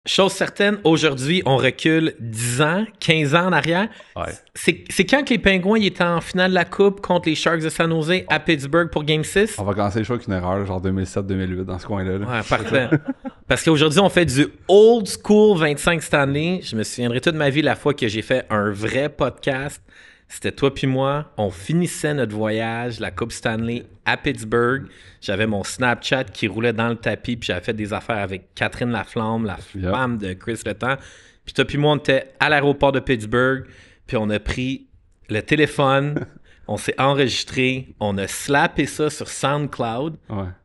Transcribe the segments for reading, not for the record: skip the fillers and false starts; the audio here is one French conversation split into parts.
chose certaine, aujourd'hui, on recule 10 ans, 15 ans en arrière. Ouais. C'est quand que les Pingouins ils étaient en finale de la Coupe contre les Sharks de San Jose à Pittsburgh pour Game 6? On va commencer le show avec une erreur, genre 2007-2008, dans ce coin-là. Là. Ouais, parfait. Parce qu'aujourd'hui, on fait du old school 25 Stanley. Je me souviendrai toute ma vie la fois que j'ai fait un vrai podcast. C'était toi puis moi. On finissait notre voyage, la Coupe Stanley à Pittsburgh. J'avais mon Snapchat qui roulait dans le tapis, puis j'avais fait des affaires avec Catherine Laflamme, la femme de Chris Letang. Puis toi puis moi, on était à l'aéroport de Pittsburgh, puis on a pris le téléphone, on s'est enregistré, on a slappé ça sur SoundCloud,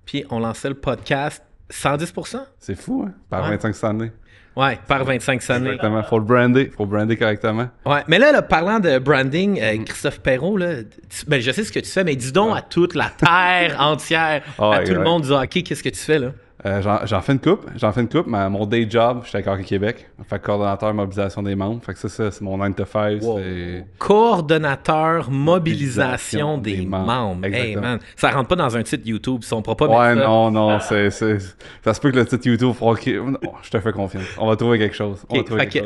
puis on lançait le podcast 110%. C'est fou, hein? Par 25 Stanley. Ouais, par 25 Stanley. Exactement. Faut le brander correctement. Ouais, mais là, parlant de branding, Christophe Perrault, là, ben, je sais ce que tu fais, mais dis donc à toute la terre entière, à tout le monde du hockey, qu'est-ce que tu fais, là? J'en fais une coupe. Mon day job, j'étais avec Hockey Québec. Fait coordonnateur mobilisation des membres. Fait que ça c'est mon 9 to 5. Wow. C'est... Coordonnateur mobilisation des membres. Hey, man, ça rentre pas dans un titre YouTube. On pourra pas mettre ça. Non. Ça se peut que le titre YouTube fera... je te fais confiance. On va trouver quelque chose.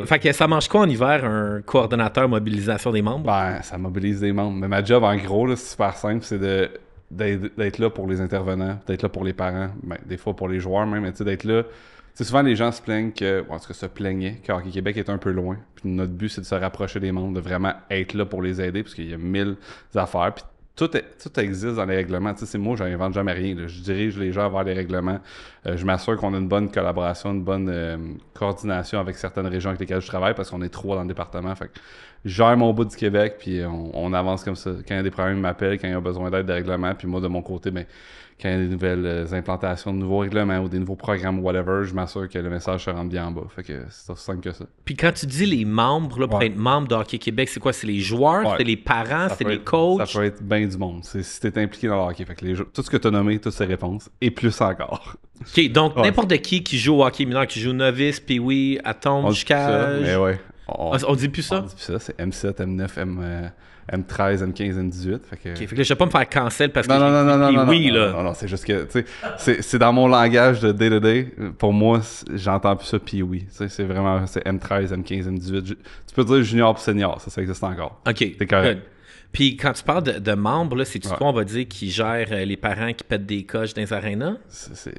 Fait que ça mange quoi en hiver, un coordonnateur mobilisation des membres? Ben, ça mobilise des membres. Mais ma job, en gros, là, c'est super simple. C'est d'être là pour les intervenants, d'être là pour les parents, ben, des fois pour les joueurs même, mais tu sais, d'être là. Tu sais, souvent les gens se plaignent en tout cas se plaignaient que Hockey Québec est un peu loin. Puis notre but, c'est de se rapprocher des membres, de vraiment être là pour les aider, parce qu'il y a 1000 affaires. Puis tout existe dans les règlements. Tu sais, c'est moi, j'invente jamais rien. Là. Je dirige les gens vers les règlements. Je m'assure qu'on a une bonne collaboration, une bonne coordination avec certaines régions avec lesquelles je travaille, parce qu'on est 3 dans le département. Fait que je gère mon bout du Québec, puis on avance comme ça. Quand il y a des problèmes, ils m'appellent. Quand il y a besoin d'aide de règlements, puis moi, de mon côté, ben, quand il y a des nouvelles implantations de nouveaux règlements ou des nouveaux programmes ou whatever, je m'assure que le message se rentre bien en bas. Fait que c'est aussi simple que ça. Puis quand tu dis les membres, là, pour être membre de Hockey Québec, c'est quoi? C'est les joueurs, c'est les parents, c'est les coachs? Ça peut être bien du monde. C'est si t'es impliqué dans le hockey. Fait que tout ce que t'as nommé, toutes ces réponses, et plus encore. OK, donc n'importe qui joue au hockey mineur, qui joue novice, puis oui, atome, jusqu'à... Mais ouais. On dit plus ça? On dit plus ça. C'est M7, M9, M13, M15, M18. Fait que... OK, fait que là, je vais pas me faire cancel parce que non, c'est juste que, tu sais, c'est dans mon langage de day-to-day. Pour moi, j'entends plus ça, puis oui. Tu sais, c'est vraiment, c'est M13, M15, M18. Tu peux dire junior pour senior, ça existe encore. OK, c'est correct. Good. Puis quand tu parles de membres, là, c'est-tu quoi, on va dire, qui gèrent les parents qui pètent des coches dans les arénas?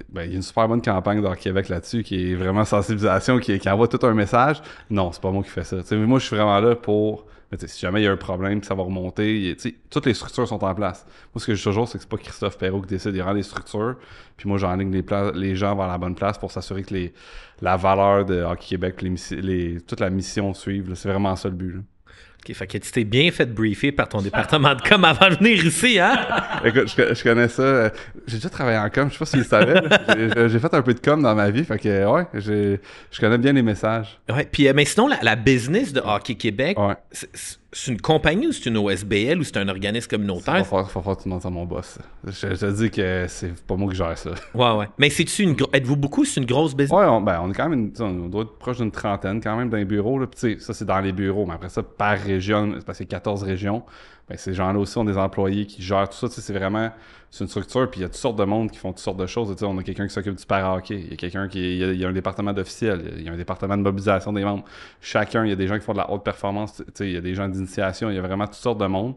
Ben, il y a une super bonne campagne de Québec là-dessus qui est vraiment sensibilisation, qui envoie tout un message. Non, c'est pas moi qui fais ça. T'sais, moi, je suis vraiment là pour... si jamais il y a un problème, ça va remonter. Toutes les structures sont en place. Moi, ce que je dis toujours, c'est que c'est pas Christophe Perrault qui décide. Il rend les structures, puis moi, j'enligne les gens vers la bonne place pour s'assurer que la valeur de Hockey Québec, toute la mission suive. C'est vraiment ça le but. Là. OK, fait que tu t'es bien fait briefer par ton département de com avant de venir ici, hein? Écoute, je connais ça. J'ai déjà travaillé en com, je sais pas si tu le savais. J'ai fait un peu de com dans ma vie, fait que ouais, je connais bien les messages. Ouais, puis mais sinon, la business de Hockey Québec, c'est une compagnie ou c'est une OSBL ou c'est un organisme communautaire? Il va falloir que tu demandes à mon boss. Je te dis que c'est pas moi qui gère ça. Ouais. Mais êtes-vous beaucoup? C'est une grosse business? Ouais, on est quand même, on doit être proche d'une trentaine quand même dans les bureaux. Là. Puis, ça, c'est dans les bureaux. Mais après ça, par région, c'est parce qu'il y a 14 régions. Ben, ces gens-là aussi ont des employés qui gèrent tout ça. C'est vraiment... C'est une structure, puis il y a toutes sortes de monde qui font toutes sortes de choses. On a quelqu'un qui s'occupe du para-hockey. Il y a quelqu'un il y a un département d'officiel. Il y a un département de mobilisation des membres. Chacun, il y a des gens qui font de la haute performance. Il y a des gens d'initiation. Il y a vraiment toutes sortes de monde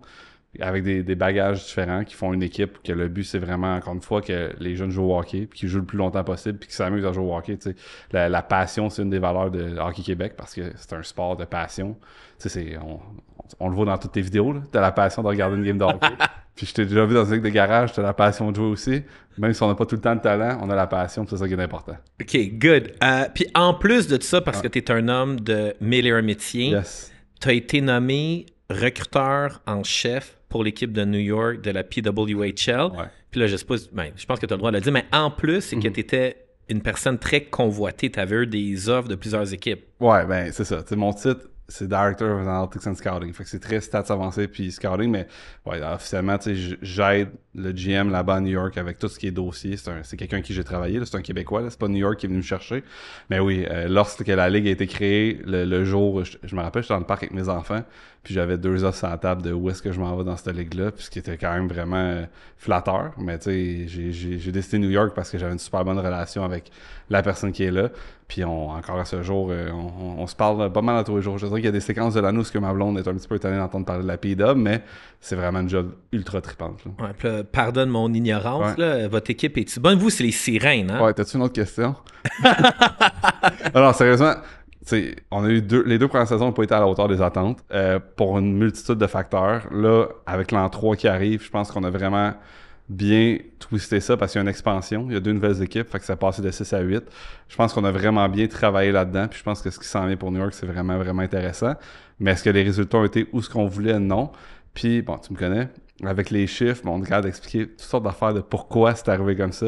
avec des bagages différents qui font une équipe. Que le but, c'est vraiment, encore une fois, que les jeunes jouent au hockey, puis qu'ils jouent le plus longtemps possible, puis qu'ils s'amusent à jouer au hockey. La passion, c'est une des valeurs de Hockey Québec parce que c'est un sport de passion. On le voit dans toutes tes vidéos. T'as la passion de regarder une game de hockey. Puis je t'ai déjà vu dans une ligue de garage, t'as la passion de jouer aussi. Même si on n'a pas tout le temps de talent, on a la passion, c'est ça qui est important. OK, good. Puis en plus de ça, parce que t'es un homme de mille et un métiers, t'as été nommé recruteur en chef pour l'équipe de New York de la PWHL. Puis là, je sais pas, je pense que t'as le droit de le dire, mais en plus, c'est que t'étais une personne très convoitée. T'avais eu des offres de plusieurs équipes. Ouais, ben c'est ça. T'sais, mon titre, c'est Director of Analytics and Scouting. Fait que c'est très stats avancé puis scouting, mais ouais, officiellement, tu sais, j'aide le GM là-bas à New York avec tout ce qui est dossier. C'est quelqu'un avec qui j'ai travaillé, là, c'est un Québécois, là, c'est pas New York qui est venu me chercher. Mais oui, lorsque la Ligue a été créée, le jour, je me rappelle, j'étais dans le parc avec mes enfants, puis j'avais 2 offres sur la table de où est-ce que je m'en vais dans cette ligue-là, puis ce qui était quand même vraiment flatteur. Mais tu sais, j'ai décidé New York parce que j'avais une super bonne relation avec la personne qui est là. Puis encore à ce jour, on se parle pas mal à tous les jours. Je dirais qu'il y a des séquences de l'année où ma blonde est un petit peu étonnée d'entendre parler de la P-Dub, mais c'est vraiment une job ultra trippante. Là. Ouais, puis là, pardonne mon ignorance, Ouais. là, votre équipe est-tu bonne? Vous, c'est les Sirènes, hein? Ouais, t'as-tu une autre question? Alors, sérieusement, on a eu les 2 premières saisons n'ont pas été à la hauteur des attentes pour une multitude de facteurs. Là, avec l'an 3 qui arrive, je pense qu'on a vraiment bien twisté ça parce qu'il y a une expansion. Il y a 2 nouvelles équipes, fait que ça a passé de 6 à 8. Je pense qu'on a vraiment bien travaillé là-dedans, puis je pense que ce qui s'en vient pour New York, c'est vraiment, vraiment intéressant. Mais est-ce que les résultats ont été où ce qu'on voulait? Non. Puis, bon, tu me connais, avec les chiffres, on est capable d'expliquer toutes sortes d'affaires de pourquoi c'est arrivé comme ça.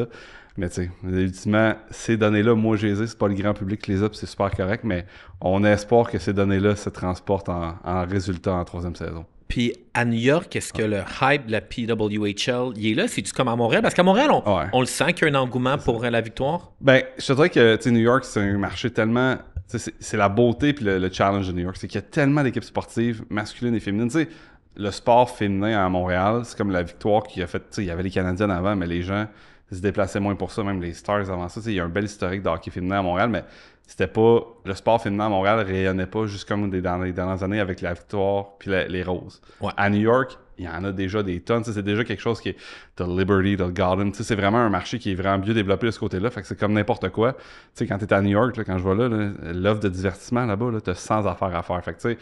Mais tu sais, ultimement, ces données-là, moi j'ai c'est pas le grand public qui les a, puis c'est super correct, mais on a espoir que ces données-là se transportent en résultats en 3e saison. Puis à New York, est-ce que le hype de la PWHL, il est là? C'est-tu comme à Montréal? Parce qu'à Montréal, on le sent qu'il y a un engouement pour la victoire. Ben, je te dirais que tu sais, New York, c'est un marché tellement... C'est la beauté puis le challenge de New York. C'est qu'il y a tellement d'équipes sportives, masculines et féminines. Tu sais, le sport féminin à Montréal, c'est comme la victoire qui a fait... Tu sais, il y avait les Canadiennes avant, mais les gens se déplaçaient moins pour ça, même les Stars avant ça. Tu sais, il y a un bel historique de hockey féminin à Montréal, mais c'était pas... Le sport féminin à Montréal rayonnait pas juste comme dans les dernières années avec la victoire puis les roses. Ouais. À New York, il y en a déjà des tonnes. C'est déjà quelque chose qui est... T'as le Liberty, t'as le Garden. C'est vraiment un marché qui est vraiment mieux développé de ce côté-là. Fait que c'est comme n'importe quoi. T'sais, quand t'es à New York, là, quand je vais là, l'offre de divertissement là-bas, là, t'as 100 affaires à faire. Fait que tu sais,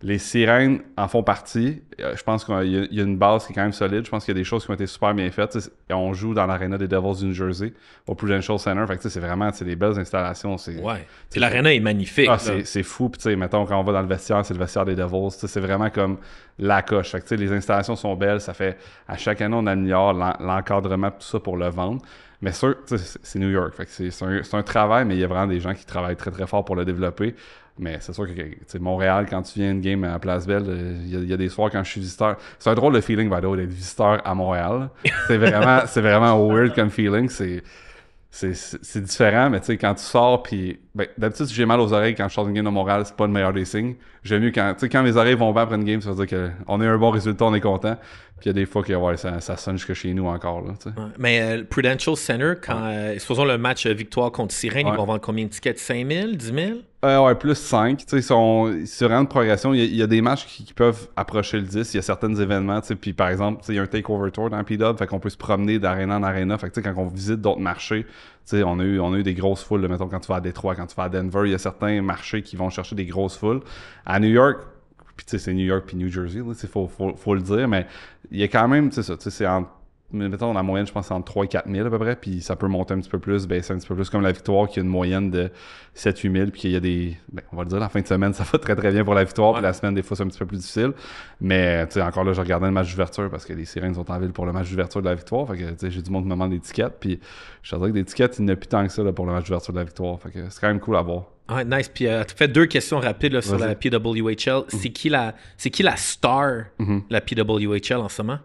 les Sirènes en font partie. Je pense qu'il y a une base qui est quand même solide. Je pense qu'il y a des choses qui ont été super bien faites. On joue dans l'aréna des Devils du New Jersey, au Prudential Center. Fait que c'est vraiment des belles installations. Ouais. L'aréna est magnifique. Ah, c'est fou. Puis mettons, quand on va dans le vestiaire, c'est le vestiaire des Devils. C'est vraiment comme la coche. Fait que les installations sont belles. Ça fait, à chaque année, on améliore l'encadrement, tout ça pour le vendre. Mais sûr, c'est New York. Fait que c'est un travail, mais il y a vraiment des gens qui travaillent très, très fort pour le développer. Mais c'est sûr que Montréal, quand tu viens une game à Place Belle, il y a des soirs quand je suis visiteur. C'est un drôle de feeling, by the way, d'être visiteur à Montréal. C'est vraiment weird comme feeling. C'est différent, mais tu sais, quand tu sors, puis d'habitude, si j'ai mal aux oreilles quand je sors d'une game de Montréal, c'est pas le meilleur des signes. J'aime mieux quand mes oreilles vont bien après une game, ça veut dire qu'on a eu un bon résultat, on est content. Puis il y a des fois que ça sonne jusque chez nous encore. Là, ouais. Mais Prudential Center, supposons le match victoire contre Sirène, ils vont vendre combien de tickets? 5 000, 10 000? Ouais, plus 5. Tu sais, c'est vraiment une progression. Il y a des matchs qui peuvent approcher le 10. Il y a certains événements. Tu sais, puis par exemple, il y a un takeover tour dans P-Dub, fait qu'on peut se promener d'aréna en aréna. Fait que tu sais, quand on visite d'autres marchés, tu sais, on a eu des grosses foules. Là, mettons, quand tu vas à Détroit, quand tu vas à Denver, il y a certains marchés qui vont chercher des grosses foules. À New York, puis tu sais, c'est New York puis New Jersey, il faut le dire, mais il y a quand même, tu sais, ça, tu sais, c'est entre, mettons, la moyenne, je pense, c'est entre 3 et 4 000 à peu près, puis ça peut monter un petit peu plus, baisser un petit peu plus, comme la victoire qui a une moyenne de 7-8 000, puis qu'il y a des, on va le dire, la fin de semaine, ça va très très bien pour la victoire, puis la semaine, des fois, c'est un petit peu plus difficile, mais tu sais, encore là, je regardais le match d'ouverture, parce que les Sirènes sont en ville pour le match d'ouverture de la victoire, fait que, tu sais, j'ai du monde qui me demande des tickets, puis je te dirais que des tickets, il n'y en a plus tant que ça, là, pour le match d'ouverture de la victoire, fait que c'est quand même cool à voir. Ah, nice. Puis tu fais 2 questions rapides là, sur la PWHL. C'est qui la star de la PWHL en ce moment?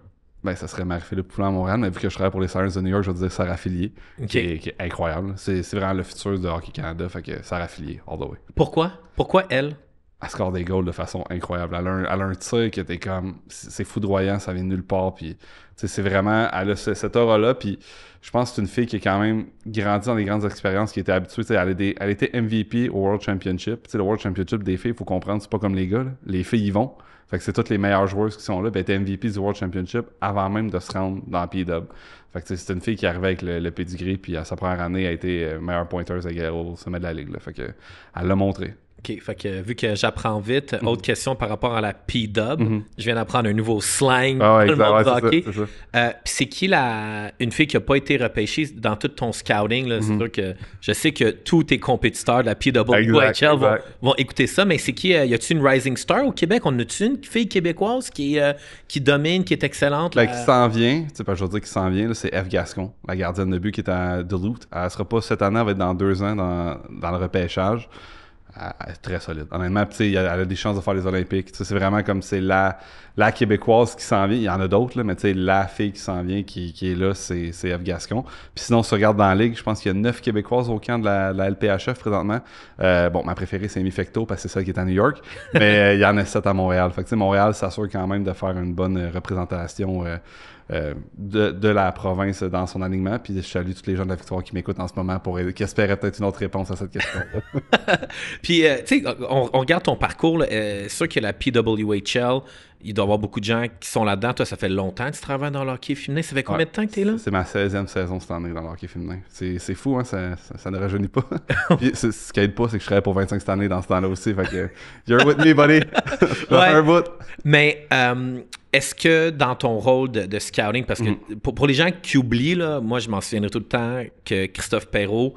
Ben, ça serait Marie-Philippe Poulin à Montréal, mais vu que je travaille pour les Sirens de New York, je vais dire Sarah Fillier, qui est incroyable. C'est vraiment le futur de Hockey Canada, fait que Sarah Fillier, all the way. Pourquoi? Pourquoi elle? Elle score des goals de façon incroyable. Elle a un tir qui était comme... C'est foudroyant, ça vient de nulle part, puis c'est vraiment... Elle a cette aura-là, puis je pense que c'est une fille qui a quand même grandi dans des grandes expériences, qui était habituée. Elle était MVP au World Championship. T'sais, le World Championship des filles, il faut comprendre, c'est pas comme les gars. Là. Les filles y vont. Fait que c'est toutes les meilleures joueuses qui sont là. Ben, elle était MVP du World Championship avant même de se rendre dans la P-Dub. Fait que c'est une fille qui arrivait avec le pedigree, puis à sa première année, elle a été meilleure pointeuse au sommet de la ligue. Là. Fait que elle l'a montré. OK, fait que vu que j'apprends vite, autre question par rapport à la P-Dub, je viens d'apprendre un nouveau slang dans le monde du hockey. C'est ça. Puis c'est qui une fille qui n'a pas été repêchée dans tout ton scouting? Là, c'est sûr que je sais que tous tes compétiteurs de la PWHL vont écouter ça, mais c'est qui? Y a-t-il une rising star au Québec? On a-tu une fille québécoise qui domine, qui est excellente? Ben, qui s'en vient, tu sais, je veux dire qui s'en vient, là, c'est F. Gascon, la gardienne de but qui est à Duluth. Elle sera pas cette année, elle va être dans 2 ans dans le repêchage. elle est très solide. Honnêtement, tu sais, elle a des chances de faire les Olympiques. Tu sais, c'est vraiment comme c'est la Québécoise qui s'en vient. Il y en a d'autres, là, mais tu sais, la fille qui s'en vient, qui est là, c'est Eve Gascon. Puis sinon, on se regarde dans la ligue, je pense qu'il y a 9 Québécoises au camp de la LPHF présentement. Bon, ma préférée, c'est Amy Fecteau, parce que c'est celle qui est à New York. Mais il y en a 7 à Montréal. Fait que tu sais, Montréal s'assure quand même de faire une bonne représentation de la province dans son alignement. Puis je salue tous les gens de la Victoire qui m'écoutent en ce moment qui espéraient peut-être une autre réponse à cette question-là. Puis, tu sais, on regarde ton parcours. C'est sûr que la PWHL, il doit y avoir beaucoup de gens qui sont là-dedans. Toi, ça fait longtemps que tu travailles dans le hockey féminin. Ça fait combien de temps que tu es là? C'est ma 16e saison cette année dans le hockey féminin. C'est fou, hein? Ça ne rajeunit pas. Puis, ce qui aide pas, c'est que je travaille pour 25 cette année dans ce temps-là aussi. Fait que, you're with me, buddy. Un bout. Mais est-ce que dans ton rôle de scouting, parce que pour les gens qui oublient, là, moi, je m'en souviendrai tout le temps que Christophe Perrault,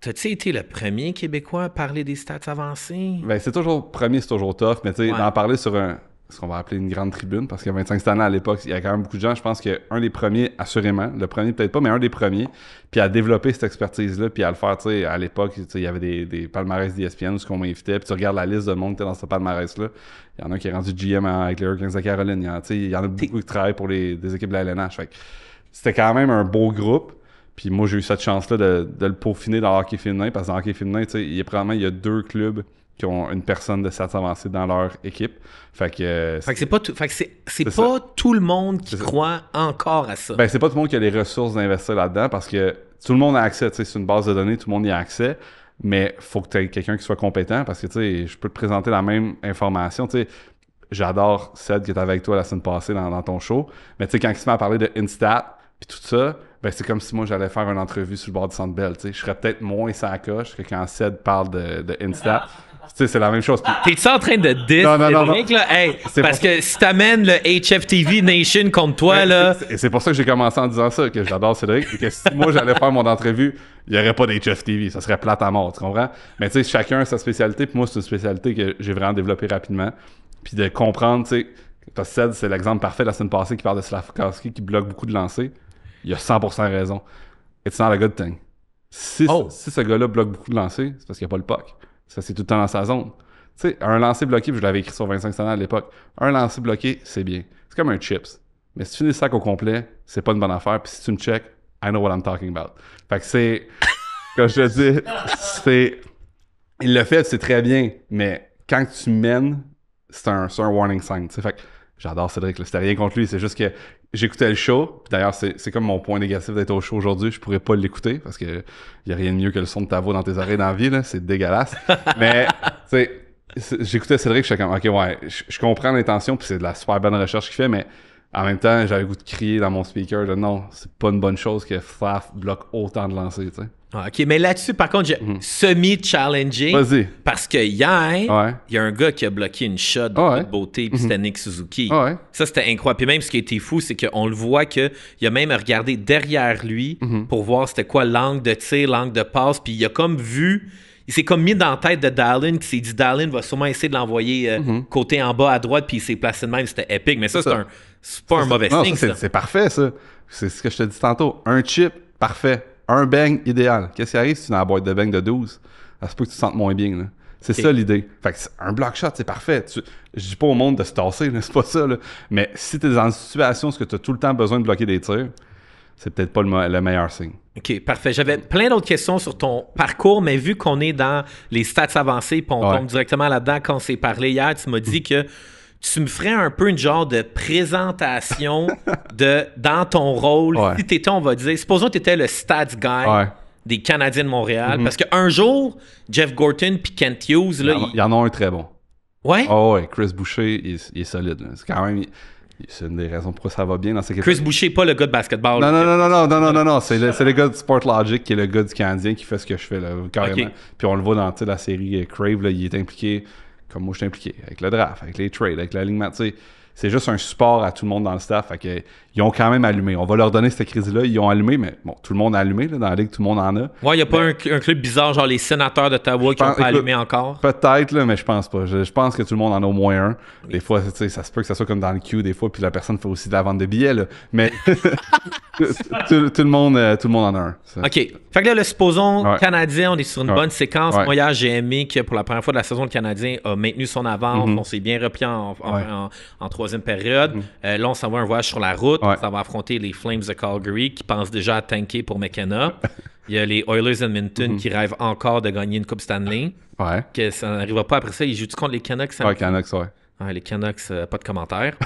t'as-tu été le premier Québécois à parler des stats avancées? Ben, c'est toujours tough, mais tu sais, d'en parler sur ce qu'on va appeler une grande tribune, parce qu'il y a 25 années à l'époque, il y a quand même beaucoup de gens. Je pense qu'un des premiers, assurément, le premier peut-être pas, mais un des premiers, puis à développer cette expertise-là, puis à le faire, tu sais, à l'époque, tu sais, il y avait des palmarès d'ESPN où on m'invitait, puis tu regardes la liste de monde qui était dans ce palmarès-là, il y en a qui est rendu GM avec les Hurricanes de Caroline, il y en a beaucoup qui travaillent pour des équipes de la LNH. Fait que c'était quand même un beau groupe. Puis moi, j'ai eu cette chance-là de le peaufiner dans le hockey féminin, parce que dans le hockey féminin, tu sais, il y a 2 clubs qui ont une personne de stats avancées dans leur équipe. Fait que c'est pas tout le monde qui croit encore à ça. Ben, c'est pas tout le monde qui a les ressources d'investir là-dedans, parce que tout le monde a accès, tu sais, c'est une base de données, tout le monde y a accès, mais faut que tu aies quelqu'un qui soit compétent, parce que, tu sais, je peux te présenter la même information, tu sais. J'adore Ced qui était avec toi la semaine passée dans ton show, mais tu sais, quand il se met à parler de Instat, puis tout ça, ben c'est comme si moi j'allais faire une entrevue sur le bord du Centre Bell, tu sais. Je serais peut-être moins sa coche que quand Ced parle de Instat. Tu sais, c'est la même chose. T'es-tu en train de diss? Non. Là? Hey, parce que si t'amènes le HFTV Nation contre toi, là... Et c'est pour ça que j'ai commencé en disant ça, que j'adore Cédric, et que si moi j'allais faire mon entrevue, il n'y aurait pas d'HFTV, ça serait plate à mort, tu comprends? Mais tu sais, chacun a sa spécialité, puis moi c'est une spécialité que j'ai vraiment développée rapidement. Puis de comprendre, tu sais, Ced, c'est l'exemple parfait la semaine passée qui parle de Slavkovski qui bloque beaucoup de lancers. Il a 100% raison. It's not a good thing. Si ce gars-là bloque beaucoup de lancers, c'est parce qu'il n'y a pas le puck. Ça, c'est tout le temps dans sa zone. Tu sais, un lancer bloqué, puis je l'avais écrit sur 25 cents à l'époque, un lancer bloqué, c'est bien. C'est comme un chips. Mais si tu finis le sac au complet, c'est pas une bonne affaire. Puis si tu me check, I know what I'm talking about. Fait que c'est... Comme je te dis, c'est... Il le fait, c'est très bien. Mais quand tu mènes, c'est un warning sign. T'sais. Fait que j'adore Cédric. C'était rien contre lui. C'est juste que j'écoutais le show. Puis d'ailleurs, c'est comme mon point négatif d'être au show aujourd'hui. Je pourrais pas l'écouter parce que y a rien de mieux que le son de ta voix dans tes oreilles dans la vie. Là. C'est dégueulasse. Mais, tu sais, j'écoutais Cédric. Je suis comme, OK, ouais, je comprends l'intention. Puis c'est de la super bonne recherche qu'il fait. Mais en même temps, j'avais le goût de crier dans mon speaker. Non, c'est pas une bonne chose que Faf bloque autant de lancers. Tu sais. Ah, OK, mais là-dessus, par contre, j'ai semi-challengé. Vas-y. Parce que hier, il y a un gars qui a bloqué une shot de beauté, puis c'était Nick Suzuki. Ça, c'était incroyable. Puis même, ce qui était fou, c'est qu'on le voit qu'il a même regardé derrière lui pour voir c'était quoi l'angle de tir, l'angle de passe, puis il a comme vu... Il s'est comme mis dans la tête de Dallin, qui s'est dit Dallin va sûrement essayer de l'envoyer côté en bas à droite, puis il s'est placé de même, c'était épique. Mais ça, c'est pas un mauvais signe. C'est parfait, ça. C'est ce que je te dis tantôt. Un chip, parfait. Un bang, idéal. Qu'est-ce qui arrive si tu as la boîte de bang de 12? Ça se peut que tu te sentes moins bien. Là. C'est ça l'idée. Fait que un block shot, c'est parfait. Je dis pas au monde de se tasser, là, c'est pas ça. Là. Mais si tu es dans une situation où tu as tout le temps besoin de bloquer des tirs, c'est peut-être pas le meilleur signe. OK, parfait. J'avais plein d'autres questions sur ton parcours, mais vu qu'on est dans les stats avancées, puis on tombe directement là-dedans, quand on s'est parlé hier, tu m'as dit que tu me ferais un peu une genre de présentation dans ton rôle. Si t'étais, on va dire, supposons que t'étais le stats guy des Canadiens de Montréal, parce qu'un jour, Jeff Gorton puis Kent Hughes... Là, il y en a un très bon. Ouais? Ouais, Chris Boucher, il est solide. Là. C'est quand même... C'est une des raisons pourquoi ça va bien dans ces Chris Boucher, pas le gars de basketball. Non. C'est le gars de Sport Logic qui est le gars du Canadien qui fait ce que je fais, là, carrément. Puis on le voit dans la série Crave, là, il est impliqué... Comme moi, je suis impliqué avec le draft, avec les trades, avec l'alignement. Tu sais, c'est juste un support à tout le monde dans le staff. Fait que, ils ont quand même allumé. On va leur donner cette crise-là. Ils ont allumé, mais bon, tout le monde a allumé. Là, dans la ligue, tout le monde en a. Ouais, il n'y a pas un club bizarre, genre les sénateurs d'Ottawa qui n'ont pas allumé encore. Peut-être, là, mais je pense pas. Je pense que tout le monde en a au moins un. Des fois, tu sais, ça se peut que ça soit comme dans le queue, des fois, puis la personne fait aussi de la vente de billets. Là. Mais tout le monde en a un. Ça. OK. Fait que là, supposons Canadien, on est sur une bonne séquence. Moi, hier, j'ai aimé que pour la première fois de la saison, le Canadien a maintenu son avance. On s'est bien repris en troisième période. Là, on s'en va un voyage sur la route. Ça va affronter les Flames de Calgary qui pensent déjà à tanker pour McKenna. Il y a les Oilers Edmonton qui rêvent encore de gagner une Coupe Stanley. Ouais. Que ça n'arrivera pas après ça. Ils jouent contre les Canucks? Canucks, ouais. Les Canucks, pas de commentaires.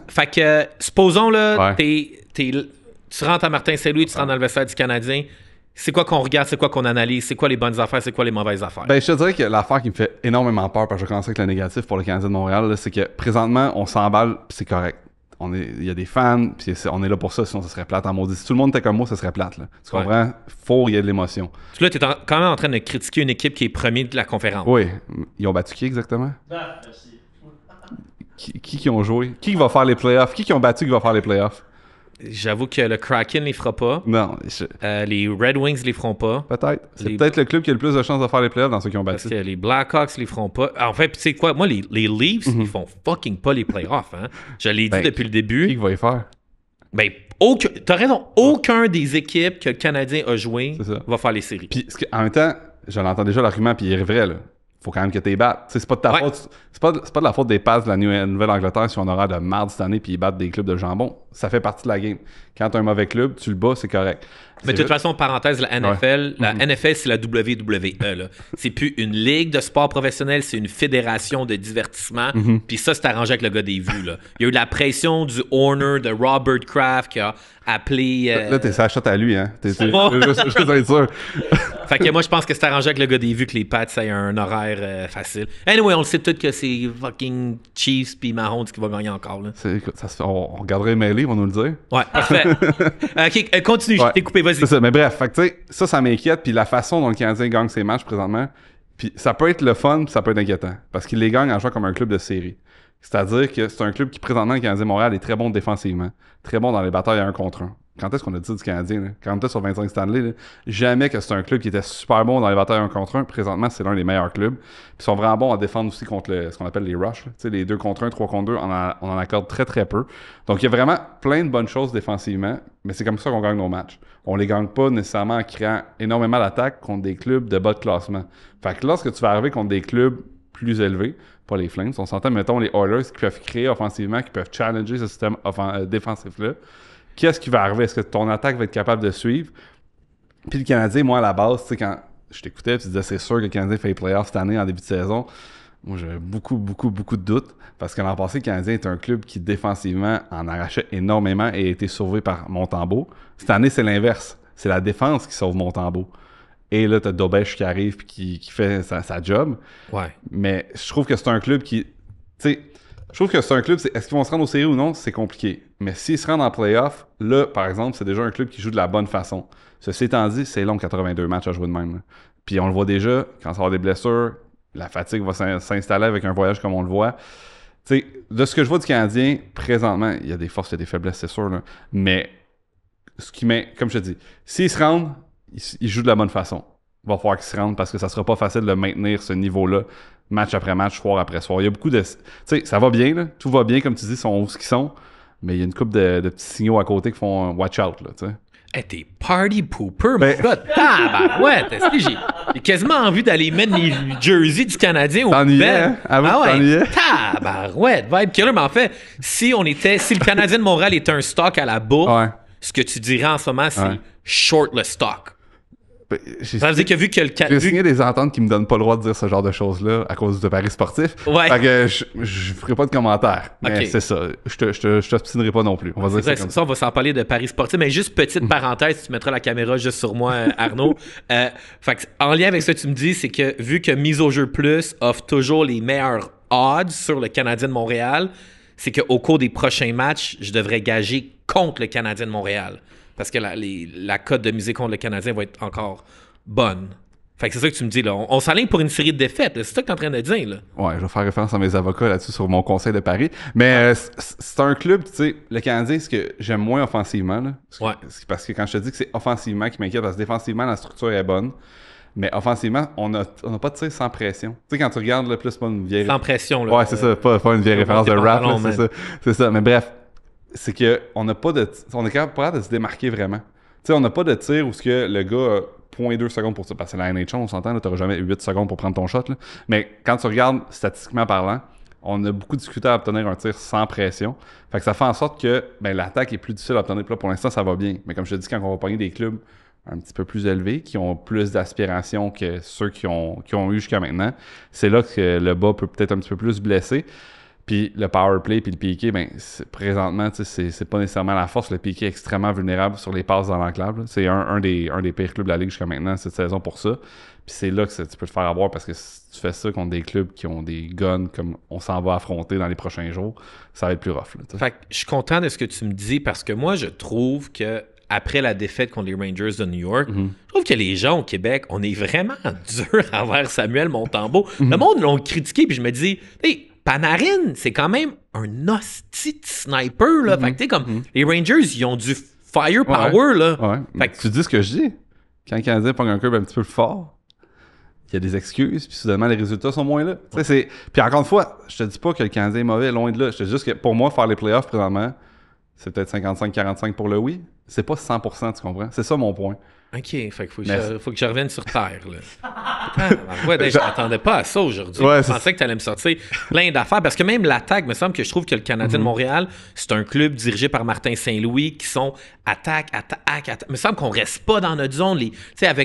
Fait que, supposons, là, tu rentres à Martin Saint-Louis, tu rentres dans le vestiaire du Canadien. C'est quoi qu'on regarde, c'est quoi qu'on analyse, c'est quoi les bonnes affaires, c'est quoi les mauvaises affaires? Ben, je te dirais que l'affaire qui me fait énormément peur, parce que je commence avec le négatif pour le Canadien de Montréal, là, c'est que présentement, on s'emballe, pis c'est correct. Il y a des fans, puis on est là pour ça, sinon ça serait plate en maudit. Si tout le monde était comme moi, ça serait plate. Là. Tu comprends? Faut qu'il y ait de l'émotion. Là, tu es quand même en train de critiquer une équipe qui est premier de la conférence. Oui. Ils ont battu qui exactement? Merci. Qui ont joué? Qui va faire les playoffs? Qui ont battu qui va faire les playoffs? J'avoue que le Kraken les fera pas. Non. Les Red Wings les feront pas. Peut-être. C'est peut-être le club qui a le plus de chances de faire les playoffs dans ceux qui ont battu. Parce que les Blackhawks les feront pas. En fait, tu sais quoi? Moi, les Leafs, ils font fucking pas les playoffs. Hein? Je l'ai dit depuis le début. Qui va y faire? Ben, t'as raison. Aucun des équipes que le Canadien a joué va faire les séries. Puis, en même temps, je l'entends déjà l'argument, puis il est vrai, là. Faut quand même que tu les battes. C'est pas de ta faute. C'est pas de la faute des passes de la Nouvelle-Angleterre si on aura de marde cette année puis ils battent des clubs de jambon. Ça fait partie de la game. Quand t'as un mauvais club, tu le bats, c'est correct. Mais de toute façon, parenthèse, la NFL, la NFL, c'est la WWE. Là. C'est plus une ligue de sport professionnel, c'est une fédération de divertissement. Puis ça, c'est arrangé avec le gars des vues. Là. Il y a eu la pression du owner de Robert Kraft qui a appelé... Là, t'es sa shot à lui, hein? Je suis sûr. Fait que moi, je pense que c'est arrangé avec le gars des vues que les Pats aient un horaire facile. Anyway, on le sait tout que c'est fucking Chiefs puis Mahomes qui va gagner encore. Là. On regarderait Mêlée, ils vont nous le dire. Ouais, parfait. OK, continue, je t'ai coupé, vas-y. C'est ça, mais bref, fait que, tu sais, ça m'inquiète, puis la façon dont le Canadien gagne ses matchs présentement, puis ça peut être le fun, puis ça peut être inquiétant, parce qu'il les gagne en jouant comme un club de série. C'est-à-dire que c'est un club qui, présentement, le Canadien Montréal, est très bon défensivement, très bon dans les batailles à 1 contre 1. Quand est-ce qu'on a dit ça du Canadien? Là? Quand on était sur 25 Stanley, là, jamais que c'est un club qui était super bon dans les batailles 1 contre 1. Présentement, c'est l'un des meilleurs clubs. Puis ils sont vraiment bons à défendre aussi contre ce qu'on appelle les rushs. Les 2 contre 1, 3 contre 2, on en accorde très très peu. Donc il y a vraiment plein de bonnes choses défensivement, mais c'est comme ça qu'on gagne nos matchs. On les gagne pas nécessairement en créant énormément d'attaques contre des clubs de bas de classement. Fait que lorsque tu vas arriver contre des clubs plus élevés, pas les Flames, on s'entend, mettons les Oilers qui peuvent créer offensivement, qui peuvent challenger ce système défensif-là. Qu'est-ce qui va arriver? Est-ce que ton attaque va être capable de suivre? Puis le Canadien, moi, à la base, tu sais, quand je t'écoutais, tu disais, c'est sûr que le Canadien fait les playoffs cette année en début de saison. Moi, j'avais beaucoup de doutes. Parce que l'an passé, le Canadien est un club qui, défensivement, en arrachait énormément et a été sauvé par Montembeault. Cette année, c'est l'inverse. C'est la défense qui sauve Montembeault. Et là, t'as Dobèche qui arrive et qui fait sa job. Ouais. Mais je trouve que c'est un club qui... Tu sais, je trouve que c'est un club, est-ce qu'ils vont se rendre aux séries ou non? C'est compliqué. Mais s'ils se rendent en play-off, là, par exemple, c'est déjà un club qui joue de la bonne façon. Ceci étant dit, c'est long, 82 matchs à jouer de même. Là. Puis on le voit déjà, quand ça va avoir des blessures, la fatigue va s'installer avec un voyage comme on le voit. Tu sais, de ce que je vois du Canadien, présentement, il y a des forces, il y a des faiblesses, c'est sûr. Là. Mais, comme je te dis, s'ils se rendent, ils jouent de la bonne façon. Il va falloir qu'ils se rendent parce que ça sera pas facile de maintenir ce niveau-là match après match, soir après soir. Il y a beaucoup de... Tu sais, ça va bien, là. Tout va bien, comme tu dis, ils sont où ce qu'ils sont. Mais il y a une couple de petits signaux à côté qui font watch out, là, tu sais. Hey, t'es party pooper, mon gars. Tabarouette. J'ai quasiment envie d'aller mettre les jerseys du Canadien au poubelles. Tabarouette. Vibe killer. Mais en fait, si le Canadien de Montréal était un stock à la bourre, ce que tu dirais en ce moment, c'est short le stock. Ça veut dire que vu que j'ai signé des ententes qui me donnent pas le droit de dire ce genre de choses-là à cause de paris sportifs. Ouais. Fait que je ferai pas de commentaires. Mais c'est ça. Je t'obstinerai pas non plus. On va dire ça comme ça. On va s'en parler de paris sportifs. Mais juste petite parenthèse, tu mettras la caméra juste sur moi, Arnaud. Fait que, en lien avec ce que tu me dis, c'est que vu que Mise au jeu plus offre toujours les meilleurs odds sur le Canadien de Montréal, c'est qu'au cours des prochains matchs, je devrais gager contre le Canadien de Montréal. Parce que la cote de miser contre le Canadien va être encore bonne. Fait que c'est ça que tu me dis, là. On s'aligne pour une série de défaites, là. C'est ça que t'es en train de dire, là. Ouais, je vais faire référence à mes avocats là-dessus sur mon conseil de Paris. Mais c'est un club, tu sais, le Canadien, ce que j'aime moins offensivement, là. Ouais. Parce que quand je te dis que c'est offensivement qui m'inquiète, parce que défensivement, la structure est bonne. Mais offensivement, on n'a pas de tir sans pression. Tu sais, quand tu regardes, là, plus pas une vieille... Sans pression, là. Ouais, c'est ça, pas une vieille référence de rap, là, c'est ça. C'est ça, mais bref, c'est que on n'a pas de... On est capable de se démarquer vraiment. Tu sais, on n'a pas de tir où ce que le gars a 0.2 secondes pour ça. Parce que la NHL, on s'entend, là, t'auras jamais 8 secondes pour prendre ton shot, là. Mais quand tu regardes, statistiquement parlant, on a beaucoup discuté à obtenir un tir sans pression. Fait que ça fait en sorte que l'attaque est plus difficile à obtenir. Puis là, pour l'instant, ça va bien. Mais comme je te dis, quand on va pogner des clubs un petit peu plus élevés, qui ont plus d'aspiration que ceux qui ont eu jusqu'à maintenant, c'est là que le bas peut peut-être un petit peu plus blesser. Puis le power play puis le piqué, présentement, c'est pas nécessairement la force. Le piqué est extrêmement vulnérable sur les passes dans l'enclave. C'est un des pires clubs de la Ligue jusqu'à maintenant cette saison pour ça. Puis c'est là que tu peux te faire avoir parce que si tu fais ça contre des clubs qui ont des guns comme on s'en va affronter dans les prochains jours, ça va être plus rough. Là, fait que je suis content de ce que tu me dis parce que moi, je trouve que après la défaite contre les Rangers de New York, je trouve que les gens au Québec, on est vraiment dur envers Samuel Montembeau. Le monde l'ont critiqué, puis je me dis, hey, Panarin, c'est quand même un hostie de sniper, là. Fait que, tu sais, comme, les Rangers, ils ont du firepower, là. Ouais. Fait que, tu dis ce que je dis. Quand le Canadien pogne un club un petit peu fort, il y a des excuses, puis soudainement, les résultats sont moins là. Puis encore une fois, je te dis pas que le Canadien est mauvais, loin de là. Je te dis juste que, pour moi, faire les playoffs, présentement, c'est peut-être 55-45 pour le oui. C'est pas 100%, tu comprends? C'est ça mon point. OK, fait qu'il faut que je revienne sur Terre, là. Je m'attendais pas à ça aujourd'hui. Ouais, je pensais que tu allais me sortir plein d'affaires. Parce que même l'attaque, me semble que je trouve que le Canadien de Montréal, c'est un club dirigé par Martin Saint-Louis qui sont attaque. Me semble qu'on reste pas dans notre zone.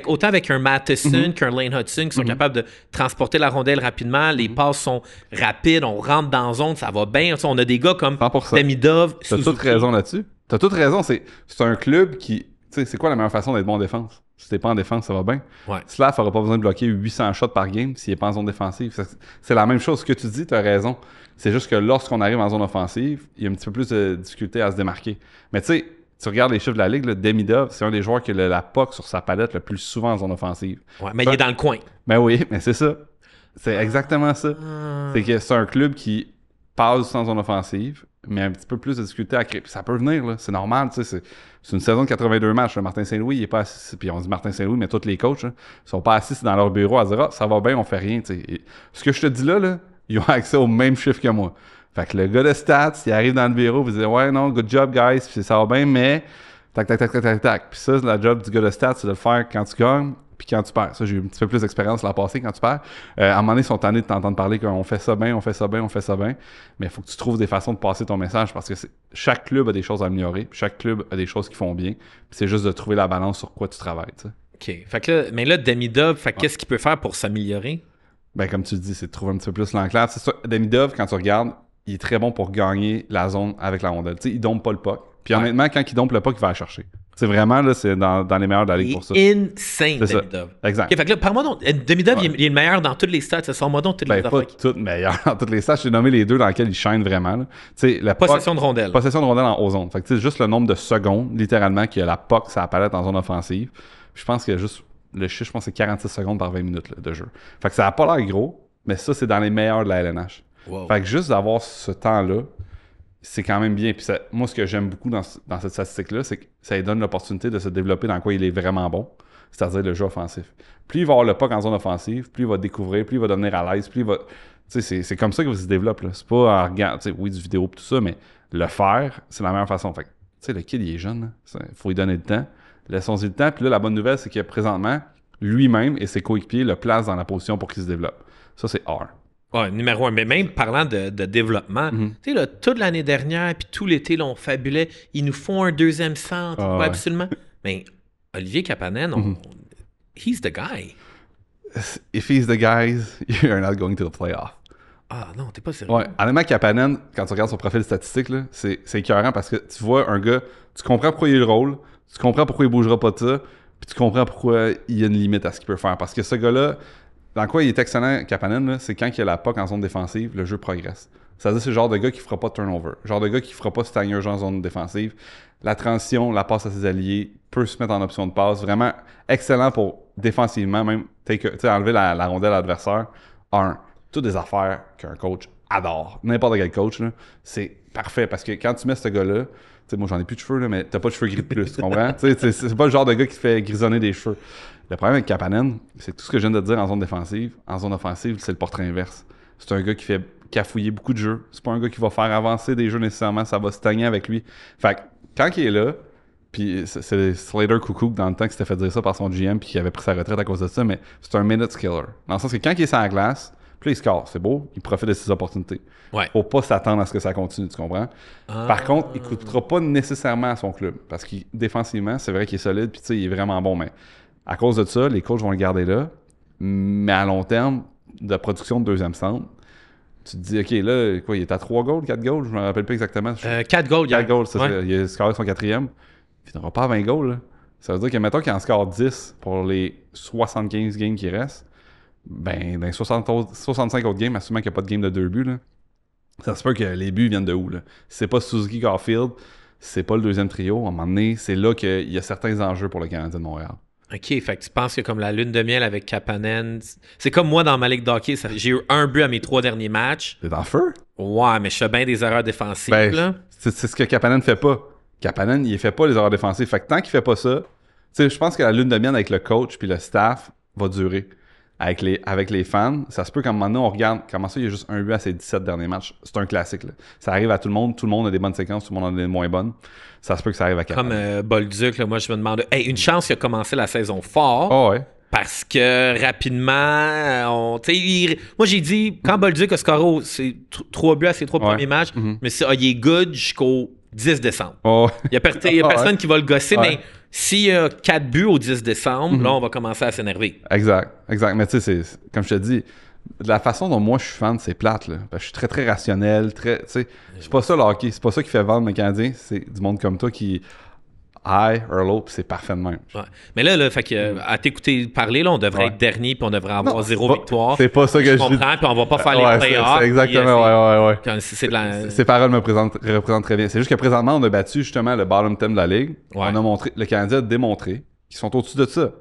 Autant avec un Matheson qu'un Lane Hudson qui sont capables de transporter la rondelle rapidement. Les passes sont rapides, on rentre dans la zone, ça va bien. On a des gars comme 100%. Demidov. T'as toute raison là-dessus. T'as toute raison. C'est un club qui... Tu sais, c'est quoi la meilleure façon d'être bon en défense? Si t'es pas en défense, ça va bien. Ouais. Slav n'aura pas besoin de bloquer 800 shots par game s'il est pas en zone défensive. C'est la même chose. Ce que tu dis, t'as raison. C'est juste que lorsqu'on arrive en zone offensive, il y a un petit peu plus de difficulté à se démarquer. Mais tu sais, tu regardes les chiffres de la Ligue, là, Demidov, c'est un des joueurs qui a la puck sur sa palette le plus souvent en zone offensive. Ouais, mais il est dans le coin. Ben oui, mais c'est ça. C'est exactement ça. C'est que c'est un club qui passe en zone offensive, mais un petit peu plus de difficulté à créer. Puis ça peut venir, là. C'est normal, tu sais. C'est une saison de 82 matchs. Là. Martin Saint-Louis, il est pas assis. Puis on dit Martin Saint-Louis, mais tous les coachs, là, ils sont pas assis dans leur bureau à dire « Ah, ça va bien, on fait rien. » Ce que je te dis là, ils ont accès au même chiffre que moi. Fait que le gars de stats, il arrive dans le bureau, il dit « Ouais, non, good job, guys. » Puis ça va bien, mais... Tac. Puis ça, la job du gars de stats, c'est de le faire quand tu gagnes puis quand tu perds. Ça, j'ai eu un petit peu plus d'expérience l'an passé quand tu perds. À un moment donné, ils sont tannés de t'entendre parler qu'on fait ça bien, on fait ça bien. Mais il faut que tu trouves des façons de passer ton message parce que chaque club a des choses à améliorer. Chaque club a des choses qui font bien. Puis c'est juste de trouver la balance sur quoi tu travailles. T'sais. OK. Fait que là, mais là, Demidov, qu'est-ce qu'il peut faire pour s'améliorer? Ben, comme tu dis, c'est de trouver un petit peu plus l'enclave. C'est ça. Demidov, quand tu regardes, il est très bon pour gagner la zone avec la rondelle. T'sais, il dompe pas le puck. Puis honnêtement, quand il dompe le puck, il va la chercher. C'est vraiment, là, c'est dans les meilleurs de la Ligue pour ça. Insane, Demidov. Exact. OK, fait que là, par-moi donc, Demidov, il est le meilleur dans toutes les stats. Ça sort moi donc toutes les pas toutes meilleures dans toutes les stats. J'ai nommé les deux dans lesquels il shine vraiment. La possession de rondelle. Possession de rondelle en zone. Fait que juste le nombre de secondes, littéralement, qu'il y a la puck sur la palette en zone offensive. Puis je pense qu'il y a juste, le chiffre, je pense que c'est 46 secondes par 20 minutes là, de jeu. Fait que ça n'a pas l'air gros, mais ça, c'est dans les meilleurs de la LNH. Wow. Fait que juste d'avoir ce temps-là, c'est quand même bien. Puis moi, ce que j'aime beaucoup dans cette statistique-là, c'est que ça lui donne l'opportunité de se développer dans quoi il est vraiment bon, c'est-à-dire le jeu offensif. Plus il va avoir le puck en zone offensive, plus il va découvrir, plus il va devenir à l'aise, plus il va... Tu sais, c'est comme ça qu'il se développe. Là. C'est pas en regardant, tu sais, oui, du vidéo et tout ça, mais le faire, c'est la meilleure façon. Fait que, tu sais, le kid, il est jeune. Il faut lui donner le temps. Laissons-y le temps. Puis là, la bonne nouvelle, c'est que présentement, lui-même et ses coéquipiers le placent dans la position pour qu'il se développe. Ça, c'est R. Ouais, numéro 1. Mais même parlant de développement, tu sais, là, toute l'année dernière, puis tout l'été, là, on fabulait. Ils nous font un deuxième centre. Ouais, absolument. Mais Olivier Kapanen, he's the guy. If he's the guy, you're not going to the playoff. Ah non, t'es pas sérieux. Ouais, honnêtement, Kapanen, quand tu regardes son profil statistique, là, c'est écœurant parce que tu vois un gars, tu comprends pourquoi il a le rôle, tu comprends pourquoi il bougera pas de ça, puis tu comprends pourquoi il y a une limite à ce qu'il peut faire. Parce que ce gars-là, dans quoi il est excellent, Kapanen, là, c'est quand il y a la puck en zone défensive, le jeu progresse. C'est-à-dire c'est le genre de gars qui fera pas de turnover. Le genre de gars qui fera pas stagner en zone défensive. La transition, la passe à ses alliés, peut se mettre en option de passe. Vraiment excellent pour défensivement, même enlever la rondelle à l'adversaire. Toutes des affaires qu'un coach adore. N'importe quel coach, là, c'est parfait parce que quand tu mets ce gars-là, moi j'en ai plus de cheveux, là, mais t'as pas de cheveux gris de plus, tu comprends? C'est pas le genre de gars qui te fait grisonner des cheveux. Le problème avec Kapanen, c'est que tout ce que je viens de te dire en zone défensive, en zone offensive, c'est le portrait inverse. C'est un gars qui fait cafouiller beaucoup de jeux. C'est pas un gars qui va faire avancer des jeux nécessairement, ça va stagner avec lui. Fait que quand il est là, puis c'est Slater Coucou dans le temps qui s'était fait dire ça par son GM puis qui avait pris sa retraite à cause de ça, mais c'est un minute killer. Dans le sens que quand il est sur la glace, puis là, il score, c'est beau, il profite de ses opportunités. Ouais. Faut pas s'attendre à ce que ça continue, tu comprends? Par contre, il coûtera pas nécessairement à son club parce que défensivement, c'est vrai qu'il est solide puis tu sais, il est vraiment bon, mais à cause de ça, les coachs vont le garder là, mais à long terme, de production de deuxième centre, tu te dis, OK, là, quoi, il est à 3 goals, 4 goals, je me rappelle pas exactement. 4 goals. 4 goals, ça, ouais. il a scoré son quatrième. Il finira pas à 20 goals, là. Ça veut dire que, mettons qu'il en score 10 pour les 75 games qui restent, ben, dans les 65 autres games, assumant qu'il n'y a pas de game de 2 buts, là, ça se peut que les buts viennent de où, là? Si c'est pas Suzuki Garfield, c'est pas le deuxième trio, à un moment donné, c'est là qu'il y a certains enjeux pour le Canadien de Montréal. OK, fait que tu penses que comme la lune de miel avec Kapanen, c'est comme moi dans ma ligue d'hockey, j'ai eu un but à mes 3 derniers matchs. T'es en feu? Ouais, mais je fais bien des erreurs défensives, Ben, là. c'est ce que Kapanen fait pas. Kapanen, il fait pas les erreurs défensives. Fait que tant qu'il fait pas ça, tu sais, je pense que la lune de miel avec le coach puis le staff va durer. Avec les fans, ça se peut qu'à un moment donné, on regarde comment ça, il y a juste un but à ses 17 derniers matchs. C'est un classique, là. Ça arrive à tout le monde a des bonnes séquences, tout le monde en a des moins bonnes. Ça se peut que ça arrive à Kapanen. Comme Bolduc, là, moi je me demande, une chance qu'il a commencé la saison fort. Oh ouais. Parce que rapidement, moi j'ai dit, quand Bolduc a scoré c'est 3 buts à ses 3 premiers matchs, mais il est good jusqu'au 10 décembre. Oh. Il y a personne qui va le gosser, Ouais. mais s'il y a 4 buts au 10 décembre, là on va commencer à s'énerver. Exact. Mais tu sais, comme je te dis, de la façon dont moi je suis fan, c'est plate, là. Parce que je suis très, très rationnel, tu sais. C'est pas ça le hockey, c'est pas ça qui fait vendre le Canadien, c'est du monde comme toi qui high or low, puis c'est parfait de même. Ouais. Mais là, fait que, à t'écouter parler, là, on devrait être dernier, puis on devrait avoir Non, 0 c'est pas- victoire. c'est pas ça que je dis. comprends, puis on va pas faire Ouais, les playoffs. c'est exactement, ouais. Quand c'est de la... Ces paroles me représentent très bien. C'est juste que présentement, on a battu justement le bottom 10 de la Ligue. Ouais. On a montré, le Canadien a démontré qu'ils sont au-dessus de ça.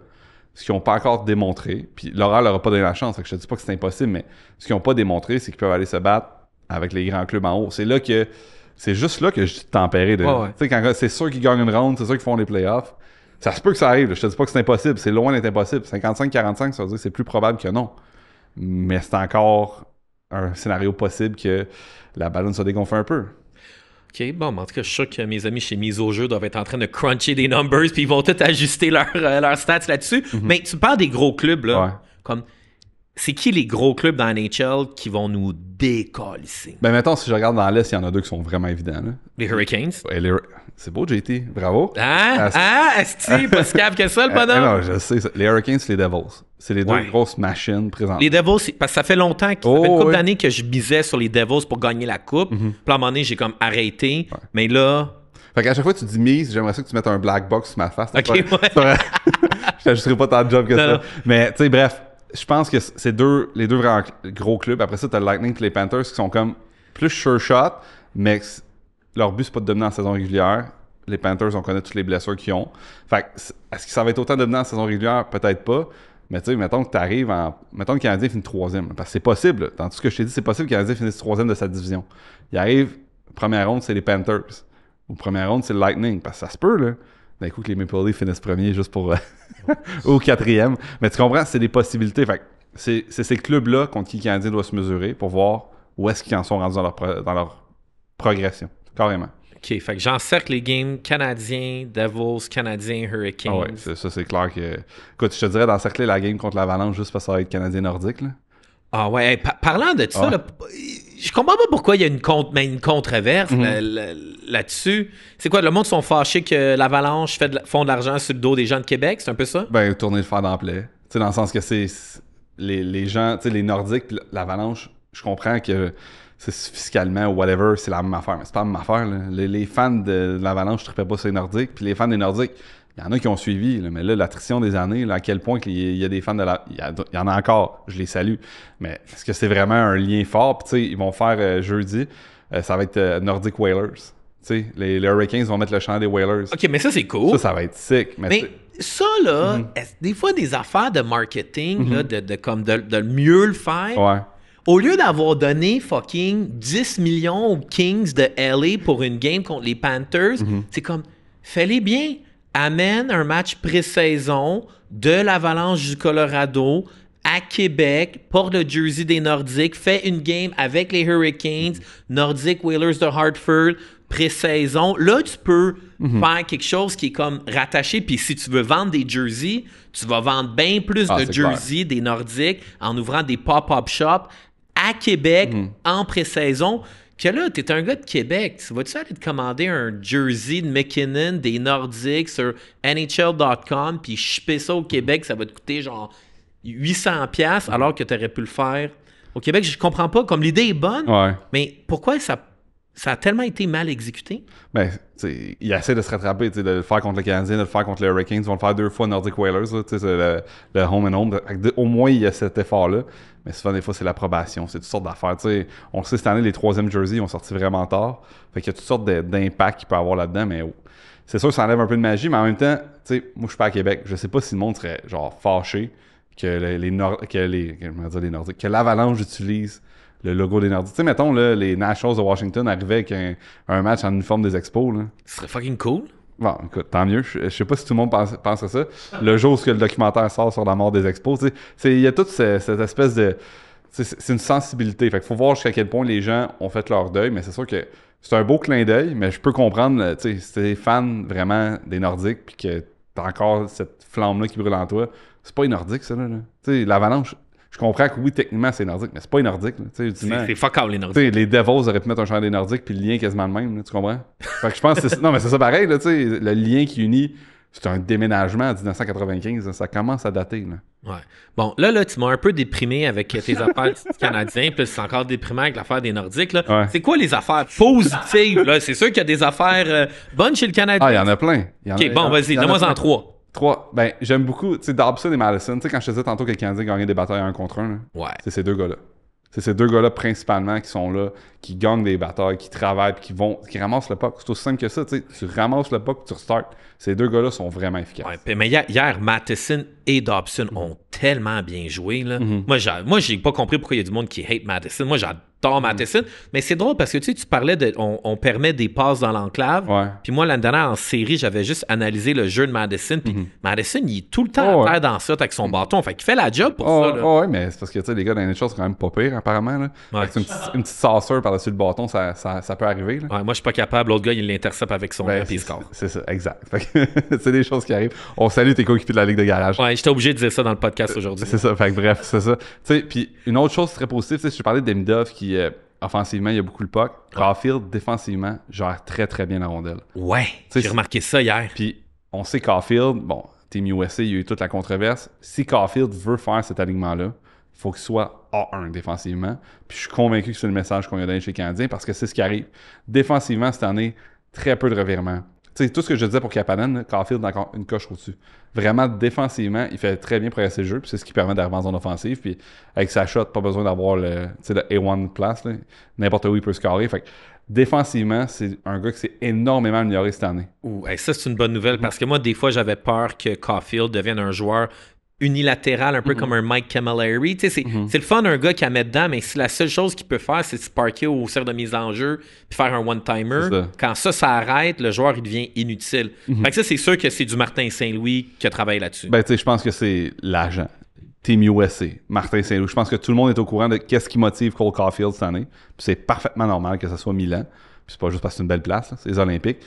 Ce qu'ils n'ont pas encore démontré, puis Laurent leur a pas donné la chance, fait que je te dis pas que c'est impossible, mais ce qu'ils n'ont pas démontré, c'est qu'ils peuvent aller se battre avec les grands clubs en haut. C'est juste là que je dis de tempérer. Tu sais, quand c'est sûr qu'ils gagnent une round, c'est sûr qu'ils font les playoffs. Ça se peut que ça arrive, là. Je te dis pas que c'est impossible, c'est loin d'être impossible. 55-45, ça veut dire que c'est plus probable que non. Mais c'est encore un scénario possible que la ballonne se dégonfle un peu. OK, bon, mais en tout cas, je suis sûr que mes amis chez Mise au jeu doivent être en train de cruncher des numbers, puis ils vont tout ajuster leurs stats là-dessus. Mais tu parles des gros clubs, là. Ouais. Comme, c'est qui les gros clubs dans la NHL qui vont nous décalisser? Ben, mettons, si je regarde dans l'Est, il y en a deux qui sont vraiment évidents, là. Les Hurricanes? Ouais, c'est beau, JT. Bravo. Est-ce pas si cave que ça, le bonhomme? Non, je sais. Les Hurricanes, c'est les Devils. C'est les deux grosses machines présentes. Les Devils, parce que ça fait longtemps, ça fait une couple d'années que je misais sur les Devils pour gagner la coupe. Puis à un moment donné, j'ai comme arrêté. Ouais. Mais là... Fait qu'à chaque fois que tu dis mise, j'aimerais ça que tu mettes un black box sur ma face. OK, ouais. Je t'ajusterai pas tant de job que ça. Non. Mais, tu sais, bref, je pense que c'est les deux vraiment gros clubs. Après ça, t'as le Lightning et les Panthers qui sont comme plus sure shot, mais leur but, c'est pas de dominer en saison régulière. Les Panthers, on connaît toutes les blessures qu'ils ont. Fait que, est-ce que ça va être autant dominant en saison régulière? Peut-être pas. Mais tu sais, mettons que t'arrives mettons que le Canadien finit 3e. Parce que c'est possible. Là. Dans tout ce que je t'ai dit, c'est possible que le Canadien finisse 3e de sa division. Il arrive, première ronde, c'est les Panthers. Ou première ronde, c'est le Lightning. Parce que ça se peut, là. D'un coup, que les Maple Leafs finissent premier juste pour... ou 4e. Mais tu comprends, c'est des possibilités. Fait que c'est ces clubs-là contre qui le Canadien doit se mesurer pour voir où est-ce qu'ils en sont rendus dans leur progression. Carrément. OK, fait que j'encercle les games Canadiens, Devils, Canadiens, Hurricanes. Ah ouais, c'est clair que... Écoute, je te dirais d'encercler la game contre l'Avalanche juste parce que ça va être Canadien nordique, là. Ah ouais, parlant de ça, là, je comprends pas pourquoi il y a une controverse là-dessus. C'est quoi, le monde sont fâchés que l'Avalanche font de l'argent sur le dos des gens de Québec? C'est un peu ça? Ben, tourner le fer d'emploi. Tu sais, dans le sens que c'est les gens, tu sais, les Nordiques pis l'Avalanche, je comprends que c'est fiscalement ou whatever, c'est la même affaire. Mais c'est pas la même affaire, là. Les fans de l'Avalanche ne trippaient pas sur les Nordiques, puis les fans des Nordiques, Il y en a qui ont suivi, là, mais là, l'attrition des années, là, à quel point il y a des fans de la... Il y en a encore, je les salue. Mais est-ce que c'est vraiment un lien fort? Puis tu sais, ils vont faire jeudi, ça va être Nordic Whalers. Tu sais, les Hurricanes vont mettre le chant des Whalers. OK, mais ça, c'est cool. Ça va être sick. Mais ça, là, des fois, des affaires de marketing, là, de mieux le faire... Ouais. Au lieu d'avoir donné fucking 10 millions aux Kings de LA pour une game contre les Panthers, c'est comme, fais-les bien. Amène un match pré-saison de l'Avalanche du Colorado à Québec, porte le jersey des Nordiques, fais une game avec les Hurricanes, Nordic Whalers de Hartford, pré-saison. Là, tu peux faire quelque chose qui est comme rattaché. Puis si tu veux vendre des jerseys, tu vas vendre bien plus de jerseys des Nordiques en ouvrant des pop-up shops à Québec en pré-saison. Que là, t'es un gars de Québec. Tu vas-tu aller te commander un jersey de McKinnon des Nordiques sur NHL.com puis shipper ça au Québec, ça va te coûter genre 800$ alors que t'aurais pu le faire au Québec? Je comprends pas. Comme l'idée est bonne, mais pourquoi ça a tellement été mal exécuté? Ben, il essaie de se rattraper, de le faire contre le Canadien, de le faire contre les Hurricanes. Ils vont le faire 2 fois Nordic Whalers, là, le home and home. Au moins, il y a cet effort-là. Mais souvent, des fois, c'est l'approbation. C'est toutes sortes d'affaires. On le sait, cette année, les 3e jerseys ont sorti vraiment tard. Fait qu'il y a toutes sortes d'impacts qu'il peut y avoir là-dedans. Mais c'est sûr que ça enlève un peu de magie. Mais en même temps, moi, je suis pas à Québec. Je sais pas si le monde serait genre fâché que les Nordiques, que l'Avalanche utilise le logo des Nordiques. Tu sais, mettons, là, les Nationals de Washington arrivaient avec un match en uniforme des Expos. Là. Ce serait fucking cool. Bon, écoute, tant mieux. Je sais pas si tout le monde pense à ça. Le jour où le documentaire sort sur la mort des Expos, il y a toute cette espèce de... C'est une sensibilité. Fait qu'il faut voir jusqu'à quel point les gens ont fait leur deuil, mais c'est sûr que c'est un beau clin d'œil, mais je peux comprendre, tu sais, si t'es fan vraiment des Nordiques puis que t'as encore cette flamme-là qui brûle en toi, c'est pas les Nordiques, ça, là. Tu sais, l'Avalanche... Je comprends que oui, techniquement, c'est nordique, mais c'est pas les Nordiques. C'est fuck all les Nordiques. Les Devils auraient pu mettre un champ des Nordiques, puis le lien est quasiment le même, là, tu comprends? Fait que je pense que c'est... Non, mais c'est ça pareil, là, le lien qui unit, c'est un déménagement en 1995, là, ça commence à dater. Là. Ouais. Bon, là, tu m'as un peu déprimé avec tes affaires canadiens, puis c'est encore déprimant avec l'affaire des Nordiques. Là. Ouais. C'est quoi les affaires positives? Là? C'est sûr qu'il y a des affaires bonnes chez le Canadien. Ah, il y en a plein. OK, bon, vas-y, donne-moi en 3. 3, ben, j'aime beaucoup, tu sais, Dobson et Madison. Tu sais, quand je te disais tantôt que le Canadien gagnait des batailles 1 contre 1, là, c'est ces 2 gars-là. C'est ces 2 gars-là principalement qui sont là, qui gagnent des batailles, qui travaillent, puis qui ramassent le puck. C'est aussi simple que ça, tu sais. Tu ramasses le puck, tu restarts. Ces 2 gars-là sont vraiment efficaces. Ouais, mais hier, Matheson et Dobson ont tellement bien joué. Là. Moi, j'ai pas compris pourquoi il y a du monde qui hate Matheson. Moi, j'adore Matheson. Mais c'est drôle parce que tu parlais de. On permet des passes dans l'enclave. Ouais. Puis moi, l'année dernière, en série, j'avais juste analysé le jeu de Matheson. Puis Matheson, il est tout le temps à terre dans ça avec son bâton. Fait qu'il fait la job pour ça. Là. Ouais, mais c'est parce que tu sais, les gars dans les choses, c'est quand même pas pire, apparemment. Là. Ouais. Une petite sauceur par-dessus le bâton, ça peut arriver. Là. Ouais, moi, je suis pas capable. L'autre gars, il l'intercepte avec son main et il score. C'est ça, exact. Fait que, c'est des choses qui arrivent. On salue tes coéquipiers de la Ligue de garage. Ouais, j'étais obligé de dire ça dans le podcast aujourd'hui. C'est ça. Fait que bref, c'est ça. Tu sais, puis une autre chose très positive, tu sais, je parlais d'Emidov qui, offensivement, il y a beaucoup le puck. Caulfield, défensivement, gère très, très bien la rondelle. Ouais, j'ai remarqué ça hier. Puis on sait Caulfield, bon, Team USA, il y a eu toute la controverse. Si Caulfield veut faire cet alignement-là, il faut qu'il soit A1 défensivement. Puis je suis convaincu que c'est le message qu'on a donné chez les Canadiens parce que c'est ce qui arrive. Défensivement, cette année, très peu de revirements. Tu sais, tout ce que je disais pour Kapanen, Caulfield encore une coche au-dessus. Vraiment, défensivement, il fait très bien progresser le jeu, puis c'est ce qui permet d'arriver en zone offensive. Puis avec sa shot, pas besoin d'avoir le A1 place. Là. N'importe où il peut scorer. Fait que défensivement, c'est un gars qui s'est énormément amélioré cette année. Ouh, ça, c'est une bonne nouvelle parce que moi, des fois, j'avais peur que Caulfield devienne un joueur unilatéral, un peu comme un Mike Camilleri. Tu sais, c'est le fun d'un gars qui a mettre dedans, mais si la seule chose qu'il peut faire, c'est se parker au cercle de mise en jeu puis faire un one-timer, quand ça arrête, le joueur, il devient inutile. Fait que ça, c'est sûr que c'est du Martin Saint-Louis qui a travaillé là-dessus. Ben, tu sais, je pense que c'est l'agent. Team USA, Martin Saint-Louis. Je pense que tout le monde est au courant de qu'est-ce qui motive Cole Caulfield cette année. Puis c'est parfaitement normal que ça soit Milan. Puis c'est pas juste parce que c'est une belle place, là, c'est les Olympiques.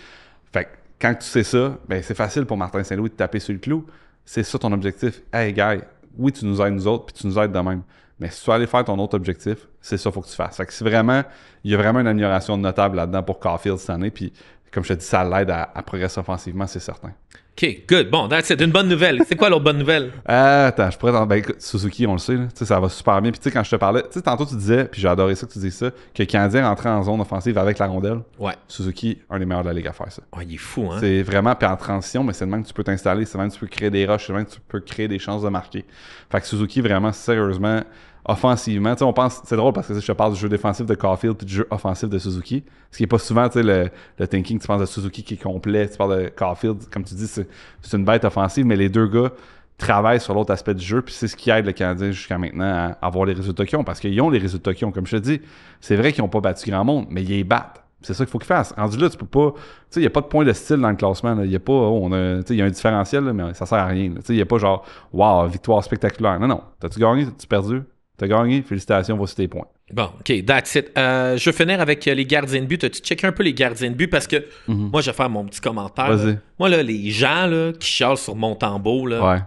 Fait que quand tu sais ça, ben c'est facile pour Martin Saint-Louis de taper sur le clou. C'est ça ton objectif. Hey, gars, oui, tu nous aides nous autres, puis tu nous aides de même. Mais si tu veux aller faire ton autre objectif, c'est ça qu'il faut que tu fasses. Fait que c'est vraiment, il y a vraiment une amélioration notable là-dedans pour Caulfield cette année. Puis comme je te dis, ça l'aide à progresser offensivement, c'est certain. OK, good. Bon, c'est une bonne nouvelle. C'est quoi l'autre bonne nouvelle? Attends, je pourrais ben, écoute, Suzuki, on le sait, là, ça va super bien. Puis tu sais, quand je te parlais, tu sais, tantôt tu disais, puis j'ai adoré ça que tu dises ça, que le Canadien rentrait en zone offensive avec la rondelle. Ouais. Suzuki, un des meilleurs de la ligue à faire ça. Oh, il est fou, hein? C'est vraiment, puis en transition, mais c'est de même que tu peux t'installer, c'est de même que tu peux créer des rushs, c'est de même que tu peux créer des chances de marquer. Fait que Suzuki, vraiment, sérieusement, offensivement, tu sais, on pense, c'est drôle parce que je te parle du jeu défensif de Caulfield puis du jeu offensif de Suzuki. Ce qui est pas souvent, tu sais, le thinking, tu penses de Suzuki qui est complet, tu parles de Caulfield, comme tu dis, c'est une bête offensive, mais les deux gars travaillent sur l'autre aspect du jeu, puis c'est ce qui aide le Canadien jusqu'à maintenant à avoir les résultats qu'ils ont, parce qu'ils ont les résultats qu'ils ont, comme je te dis. C'est vrai qu'ils n'ont pas battu grand monde, mais ils les battent. C'est ça qu'il faut qu'ils fassent. Rendu là, tu peux pas. Tu sais, il n'y a pas de point de style dans le classement. Il y a pas. Oh, il y a un différentiel, là, mais ça sert à rien. Tu sais, il n'y a pas genre, wow, victoire spectaculaire. Non, non. T'as-tu gagné? T'as-tu perdu? T'as gagné? Félicitations, voici tes points. Bon, OK, that's it. Je vais finir avec les gardiens de but. As-tu checké un peu les gardiens de but? Parce que moi, je vais faire mon petit commentaire. Vas-y. Là. Moi, là, les gens là, qui chialent sur Montembeau, là, Ouais.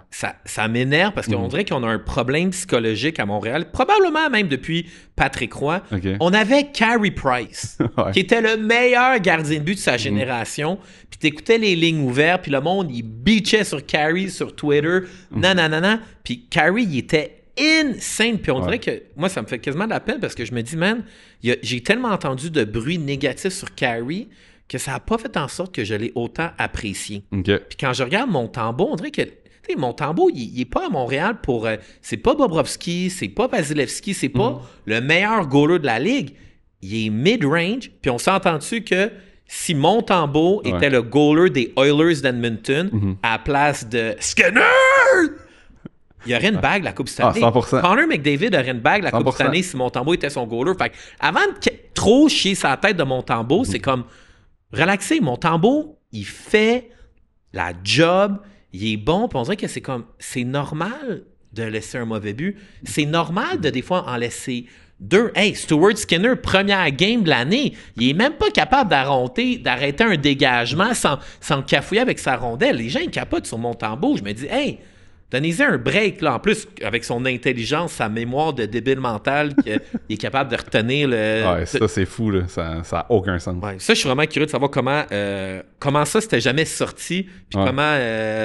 ça m'énerve parce qu'on dirait qu'on a un problème psychologique à Montréal. Probablement même depuis Patrick Roy. OK. On avait Carey Price, Ouais. qui était le meilleur gardien de but de sa génération. Puis t'écoutais les lignes ouvertes, puis le monde, il bitchait sur Carey sur Twitter. Nanana. Puis Carey, il était insane. Puis on dirait que moi, ça me fait quasiment de la peine parce que je me dis, man, j'ai tellement entendu de bruit négatif sur Carey que ça n'a pas fait en sorte que je l'ai autant apprécié. OK. Puis quand je regarde Montembeau, on dirait que Montembeau, il est pas à Montréal pour... c'est pas Bobrovski, c'est pas Vasilevski, c'est pas le meilleur goaler de la Ligue. Il est mid-range. Puis on s'entend-tu que si Montembeau était le goaler des Oilers d'Edmonton à la place de Skinner... Il y aurait une bague la Coupe Stanley. 100%. Connor McDavid aurait une bague la Coupe 100%. Stanley si Montembeau était son goaler. Fait que avant de trop chier sa tête de Montembeau, c'est comme relaxer. Montembeau, il fait la job, il est bon, puis on dirait que c'est normal de laisser un mauvais but. C'est normal de des fois en laisser deux. Hey, Stuart Skinner, première game de l'année, il est même pas capable d'arrêter un dégagement sans cafouiller avec sa rondelle. Les gens, ils capotent sur Montembeau. Je me dis, hey, donnez-y un break, là. En plus, avec son intelligence, sa mémoire de débile mental, qu'il est capable de retenir le... Ouais, ça, c'est fou, là. Ça n'a aucun sens. Ouais, ça, je suis vraiment curieux de savoir comment ça, c'était jamais sorti, puis comment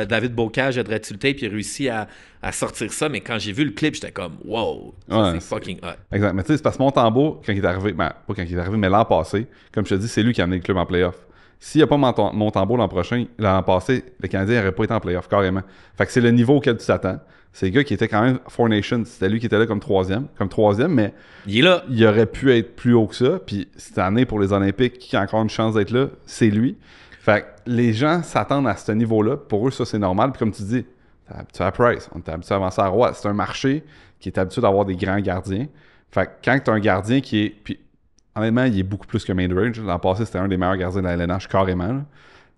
David Bocage a dreadé le tape, puis il a réussi à sortir ça. Mais quand j'ai vu le clip, j'étais comme, wow, ça, c'est fucking hot. Exact. Mais tu sais, c'est parce que Montembeau, quand il est arrivé, ben, pas quand il est arrivé, mais l'an passé, comme je te dis, c'est lui qui a amené le club en playoff. S'il n'y a pas Montembeau l'an passé, le Canadien n'aurait pas été en playoff, carrément. Fait que c'est le niveau auquel tu t'attends. C'est le gars qui était quand même Four Nations. C'était lui qui était là comme troisième, mais il est là. Il aurait pu être plus haut que ça. Puis cette année, pour les Olympiques, qui a encore une chance d'être là, c'est lui. Fait que les gens s'attendent à ce niveau-là. Pour eux, ça, c'est normal. Puis comme tu dis, t'es habitué à Price, on est habitué à avancer à Roy. C'est un marché qui est habitué d'avoir des grands gardiens. Fait que quand tu as un gardien qui est... Puis, honnêtement, il est beaucoup plus que mid-range. L'an passé, c'était un des meilleurs gardiens de la LNH, carrément. Là.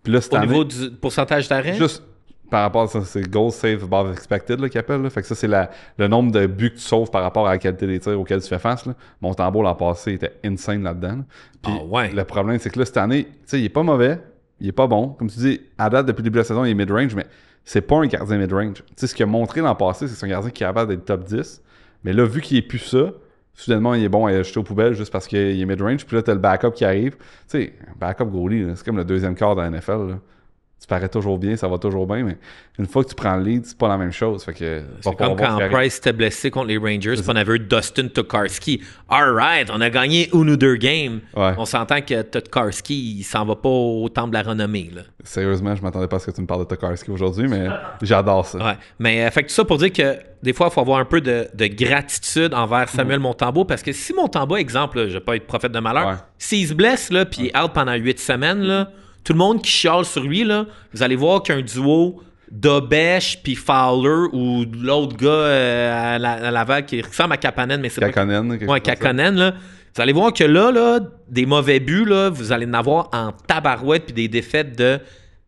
Puis là, cette année, niveau du pourcentage d'arrêt? Juste par rapport à ça, c'est goal save above expected qu'ils appellent. Là. Fait que ça, c'est le nombre de buts que tu sauves par rapport à la qualité des tirs auxquels tu fais face. Là. Montembeau, l'an passé, était insane là-dedans. Là. Puis le problème, c'est que là, cette année, tu sais, il est pas mauvais, il est pas bon. Comme tu dis, à date, depuis le début de la saison, il est mid-range, mais c'est pas un gardien mid-range. Tu sais, ce qu'il a montré l'an passé, c'est que c'est un gardien qui est capable d'être top 10. Mais là, vu qu'il est plus ça, soudainement, il est bon à jeter aux poubelles juste parce qu'il est mid-range. Puis là, t'as le backup qui arrive. Tu sais, backup goalie, c'est comme le deuxième quart de la NFL. Là. Tu parais toujours bien, ça va toujours bien, mais une fois que tu prends le lead, c'est pas la même chose. Fait que, c'est comme quand Price était blessé contre les Rangers, puis on avait eu Dustin Tokarski. All right, on a gagné une ou deux games. Ouais. On s'entend que Tokarski, il s'en va pas au temple de la renommée. Là. Sérieusement, je m'attendais pas à ce que tu me parles de Tokarski aujourd'hui, mais j'adore ça. Ouais. Mais fait que tout ça pour dire que des fois, il faut avoir un peu de gratitude envers Samuel Montembeau, parce que si Montembeau, exemple, là, je vais pas être prophète de malheur, s'il se blesse, là, puis il est out pendant 8 semaines, là, tout le monde qui chiale sur lui, là, vous allez voir qu'un duo Dobesh puis Fowler ou l'autre gars à Laval qui ressemble à Kapanen, mais c'est Kakkonen, pas... Ouais, Kakkonen, là. Vous allez voir que là, des mauvais buts, là, vous allez en avoir en tabarouette puis des défaites de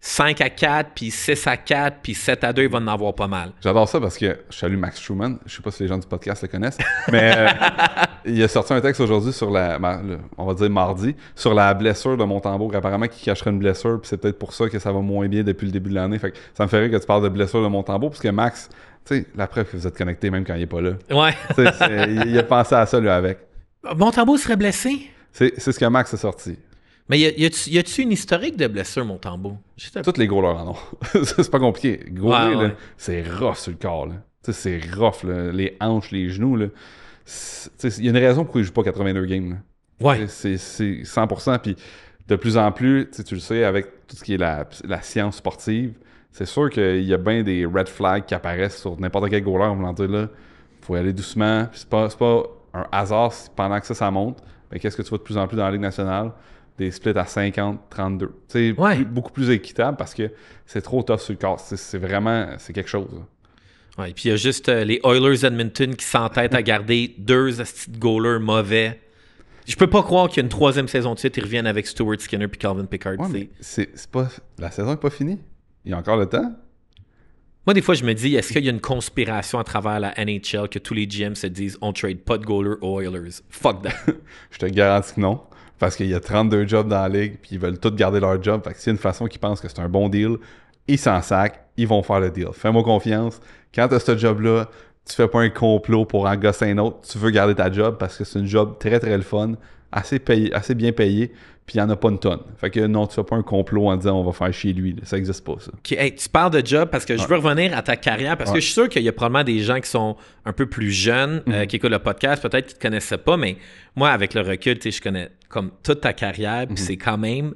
5-4, puis 6-4, puis 7-2, il va en avoir pas mal. J'adore ça parce que je salue Max Schumann. Je sais pas si les gens du podcast le connaissent, mais il a sorti un texte aujourd'hui sur on va dire mardi, sur la blessure de Montembeau, apparemment qui cacherait une blessure, puis c'est peut-être pour ça que ça va moins bien depuis le début de l'année. Fait que ça me ferait que tu parles de blessure de Montembeau, parce que Max, tu sais, la preuve que vous êtes connecté même quand il est pas là. Ouais. Il a pensé à ça, lui, avec. Montembeau serait blessé? C'est ce que Max a sorti. Mais y a-tu une historique de blessure, Montembeault? Tous les goalers en ont. C'est pas compliqué. Goaler, Ouais. là, c'est rough sur le corps. Là. C'est rough. Là. Les hanches, les genoux. Il y a une raison pourquoi ils jouent pas 82 games. Là. Ouais. C'est 100%. Puis de plus en plus, tu le sais, avec tout ce qui est la science sportive, c'est sûr qu'il y a bien des red flags qui apparaissent sur n'importe quel goaler en voulant dire là, faut y aller doucement. Puis c'est pas un hasard si pendant que ça monte. Mais qu'est-ce que tu vois de plus en plus dans la Ligue nationale? Des splits à 50-32. Ouais. Beaucoup plus équitable parce que c'est trop tough sur le corps. C'est vraiment, c'est quelque chose. Là. Ouais, puis il y a juste les Oilers Edmonton qui s'entêtent à garder 2 astis de goalers mauvais. Je peux pas croire qu'il y a une 3e saison de suite, ils reviennent avec Stuart Skinner puis Calvin Pickard. Ouais, mais c'est pas, la saison n'est pas finie. Il y a encore le temps. Moi, des fois, je me dis, est-ce qu'il y a une conspiration à travers la NHL que tous les GM se disent on trade pas de goaler aux Oilers? Fuck that. Je te garantis que non. Parce qu'il y a 32 jobs dans la ligue, puis ils veulent tous garder leur job. Fait que s'il y a une façon qu'ils pensent que c'est un bon deal, ils s'en sacent, ils vont faire le deal. Fais-moi confiance. Quand tu as ce job-là, tu fais pas un complot pour en gosser un autre. Tu veux garder ta job parce que c'est une job très, très le fun, assez bien payé, puis il n'y en a pas une tonne. Fait que non, tu fais pas un complot en disant on va faire chier lui. Là. Ça n'existe pas, ça. Okay, hey, tu parles de job parce que je veux revenir à ta carrière parce que je suis sûr qu'il y a probablement des gens qui sont un peu plus jeunes qui écoutent le podcast, peut-être qui ne te connaissaient pas, mais moi, avec le recul, je connais comme toute ta carrière, puis c'est quand même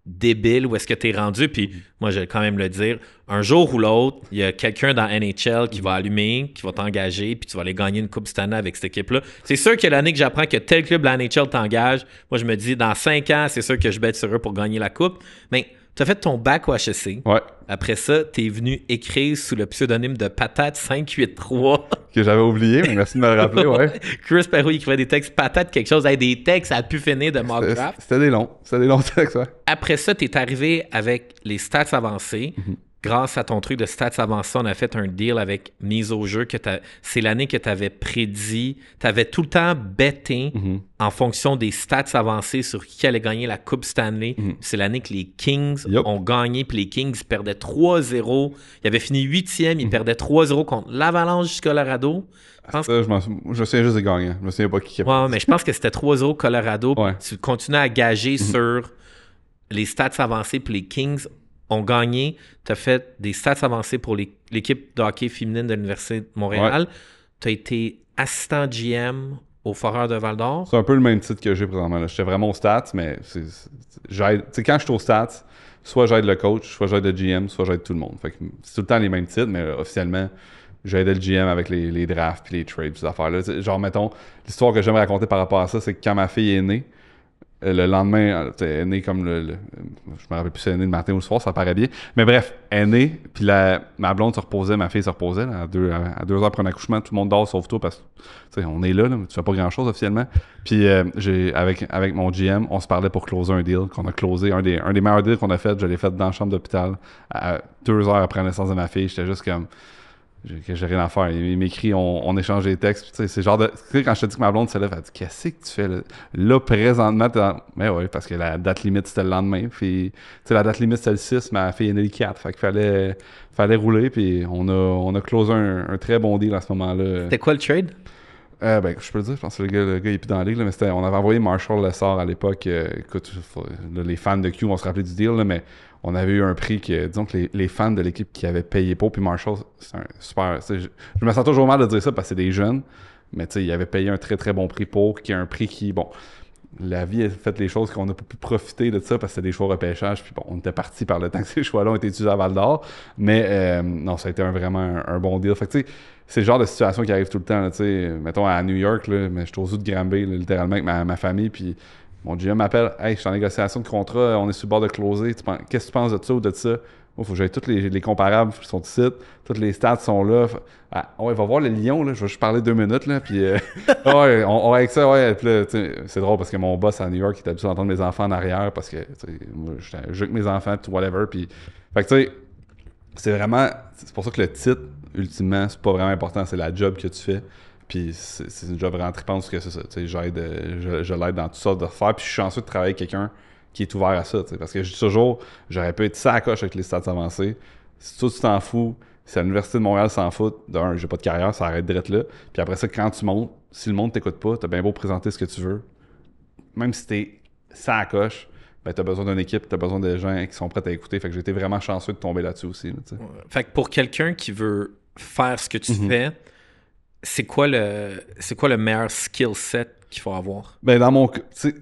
débile où est-ce que tu es rendu, puis moi, je vais quand même le dire, un jour ou l'autre, il y a quelqu'un dans NHL qui va allumer, qui va t'engager, puis tu vas aller gagner une coupe cette année avec cette équipe-là. C'est sûr que l'année que j'apprends que tel club de la NHL t'engage, moi, je me dis, dans 5 ans, c'est sûr que je vais être sur eux pour gagner la coupe, mais tu as fait ton bac au HEC. Ouais. Après ça, tu es venu écrire sous le pseudonyme de Patate 583. Que j'avais oublié, mais merci de me le rappeler, ouais. Chris Perrault, il écrivait des textes Patate, quelque chose, avec des textes à pu finir de mock draft. C'était des longs textes, ouais. Après ça, tu es arrivé avec les stats avancées. Grâce à ton truc de stats avancées, on a fait un deal avec mise au jeu. C'est l'année que tu avais prédit. Tu avais tout le temps betté en fonction des stats avancées sur qui allait gagner la Coupe Stanley. C'est l'année que les Kings ont gagné. Puis les Kings perdaient 3-0. Ils avaient fini 8e. Ils perdaient 3-0 contre l'Avalanche du Colorado. Je me souviens juste des gagnants. Je me souviens pas qui a Ouais, mais je pense que c'était 3-0 Colorado. Ouais. Tu continues à gager sur les stats avancées. Puis les Kings ont gagné. Tu as fait des stats avancées pour l'équipe de hockey féminine de l'Université de Montréal. Ouais. Tu as été assistant GM au Foreurs de Val-d'Or. C'est un peu le même titre que j'ai présentement. J'étais vraiment aux stats, mais j'aide. Tu sais, quand je suis aux stats, soit j'aide le coach, soit j'aide le GM, soit j'aide tout le monde. Fait que c'est tout le temps les mêmes titres, mais officiellement, j'aide le GM avec les drafts puis les trades, ces affaires-là. Genre, mettons, l'histoire que j'aime raconter par rapport à ça, c'est que quand ma fille est née, le lendemain, elle est née comme je me rappelle plus si elle est née le matin ou le soir, ça paraît bien. Mais bref, elle est née, puis ma blonde se reposait, ma fille se reposait. Là, à 2 heures après un accouchement, tout le monde dort sauf toi parce que on est là, tu fais pas grand-chose officiellement. Puis avec mon GM, on se parlait pour closer un deal qu'on a closé. Un des meilleurs deals qu'on a fait, je l'ai fait dans la chambre d'hôpital à 2 heures après la naissance de ma fille. J'étais juste comme... que j'ai rien à faire. Il m'écrit, on échange des textes. Tu sais, c'est genre de. Tu sais, quand je te dis que ma blonde se lève, elle dit qu'est-ce que tu fais là? Là, présentement, t'es dans. Mais ouais, parce que la date limite, c'était le lendemain. Puis, tu sais, la date limite, c'était le 6, ma fille est née le 4. Fait qu'il fallait rouler. Puis, on a closé un très bon deal à ce moment-là. C'était quoi le trade? Ben, je peux le dire, je pense que le gars il est plus dans la ligue, là, mais on avait envoyé Marshall Lessard à l'époque. Écoute, là, les fans de Q vont se rappeler du deal, là, mais on avait eu un prix que, disons que les fans de l'équipe qui avaient payé pour, puis Marshall, c'est un super... Je me sens toujours mal de dire ça parce que c'est des jeunes, mais tu sais, ils avaient payé un très très bon prix pour, qui est un prix qui, bon, la vie a fait les choses qu'on n'a pas pu profiter de ça parce que c'était des choix repêchage, puis bon, on était parti par le temps que ces choix-là ont été utilisés à Val-d'Or, mais non, ça a été vraiment un bon deal. Fait que tu sais, c'est le genre de situation qui arrive tout le temps, là, tu sais, mettons à New York, là, mais je suis aux zoo de Granby, là, littéralement avec ma famille, puis mon GM m'appelle, hey, je suis en négociation de contrat, on est sur le bord de closer, qu'est-ce que tu penses de ça ou de ça? Il faut que j'aille tous les comparables qui sont ici, toutes les stats sont là. Ouais, va voir le Lion, là, je vais juste parler 2 minutes, là, puis ouais, on avec ça, ouais, puis là, c'est drôle parce que mon boss à New York, il était habitué d'entendre mes enfants en arrière parce que, moi, je joue avec mes enfants, puis whatever, puis, fait que, tu sais, c'est pour ça que le titre, ultimement, c'est pas vraiment important, c'est la job que tu fais. Puis c'est une job vraiment trippante parce que c'est ça. Je l'aide dans toutes sortes d'affaires. Puis je suis chanceux de travailler avec quelqu'un qui est ouvert à ça. Parce que je dis toujours, j'aurais pu être sacoche avec les stats avancés. Si toi tu t'en fous, si l'Université de Montréal s'en fout, d'un, j'ai pas de carrière, ça arrête d'être là. Puis après ça, quand tu montes, si le monde t'écoute pas, t'as bien beau présenter ce que tu veux. Même si t'es sacoche, ben t'as besoin d'une équipe, t'as besoin de gens qui sont prêts à écouter. Fait que j'ai été vraiment chanceux de tomber là-dessus aussi. Là, Fait que pour quelqu'un qui veut faire ce que tu fais, c'est quoi le meilleur skill set qu'il faut avoir? Ben dans mon cas,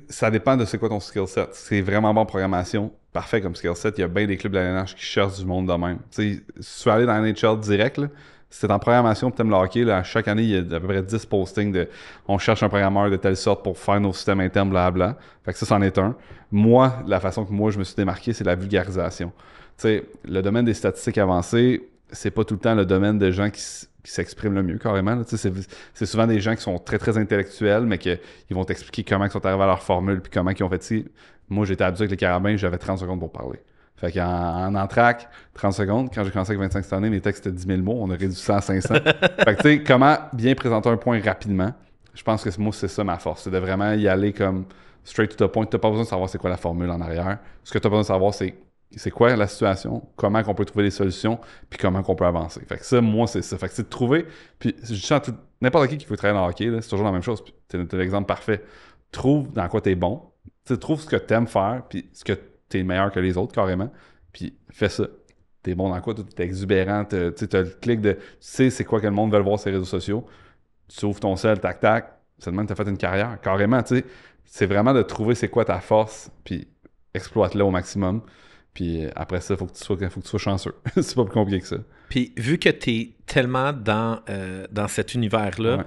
ça dépend de c'est quoi ton skill set. C'est vraiment bon en programmation, parfait comme skill set. Il y a bien des clubs de la LNH qui cherchent du monde de même. Si tu veux aller dans la NHL direct, là, si t'es en programmation et t'aimes le hockey, là, chaque année, il y a à peu près 10 postings de on cherche un programmeur de telle sorte pour faire nos systèmes internes, blablabla. Fait que ça, c'en est un. Moi, la façon que moi je me suis démarqué, c'est la vulgarisation. T'sais, le domaine des statistiques avancées, c'est pas tout le temps le domaine de gens qui s'expriment le mieux, carrément. Là. C'est souvent des gens qui sont très, très intellectuels, mais qu'ils vont t'expliquer comment ils sont arrivés à leur formule puis comment ils ont fait ça. Moi, j'étais habitué avec les carabins, j'avais 30 secondes pour parler. Fait qu'en entraque, 30 secondes. Quand j'ai commencé avec 25 cette année, mes textes étaient 10 000 mots. On a réduit ça à 500. Fait que tu sais, comment bien présenter un point rapidement. Je pense que moi, c'est ça ma force. C'est de vraiment y aller comme straight to the point. T'as pas besoin de savoir c'est quoi la formule en arrière. Ce que t'as besoin de savoir, c'est quoi la situation, comment qu'on peut trouver des solutions, puis comment qu'on peut avancer. Fait que ça, moi, c'est ça. Fait que c'est de trouver, puis je dis à n'importe qui veut travailler dans le hockey, là, c'est toujours la même chose. Puis t'es l'exemple parfait. Trouve dans quoi t'es bon. T'sais, trouve ce que t'aimes faire, puis ce que t'es meilleur que les autres, carrément, puis fais ça. T'es bon dans quoi? T'es exubérant, t'as le clic de... Tu sais c'est quoi que le monde veut voir sur les réseaux sociaux. Tu ouvres ton sel, tac, tac, ça demande que t'as fait une carrière. Carrément, tu sais. C'est vraiment de trouver c'est quoi ta force, puis exploite-la au maximum. Puis après ça, faut que tu sois chanceux. C'est pas plus compliqué que ça. Puis vu que tu es tellement dans cet univers-là,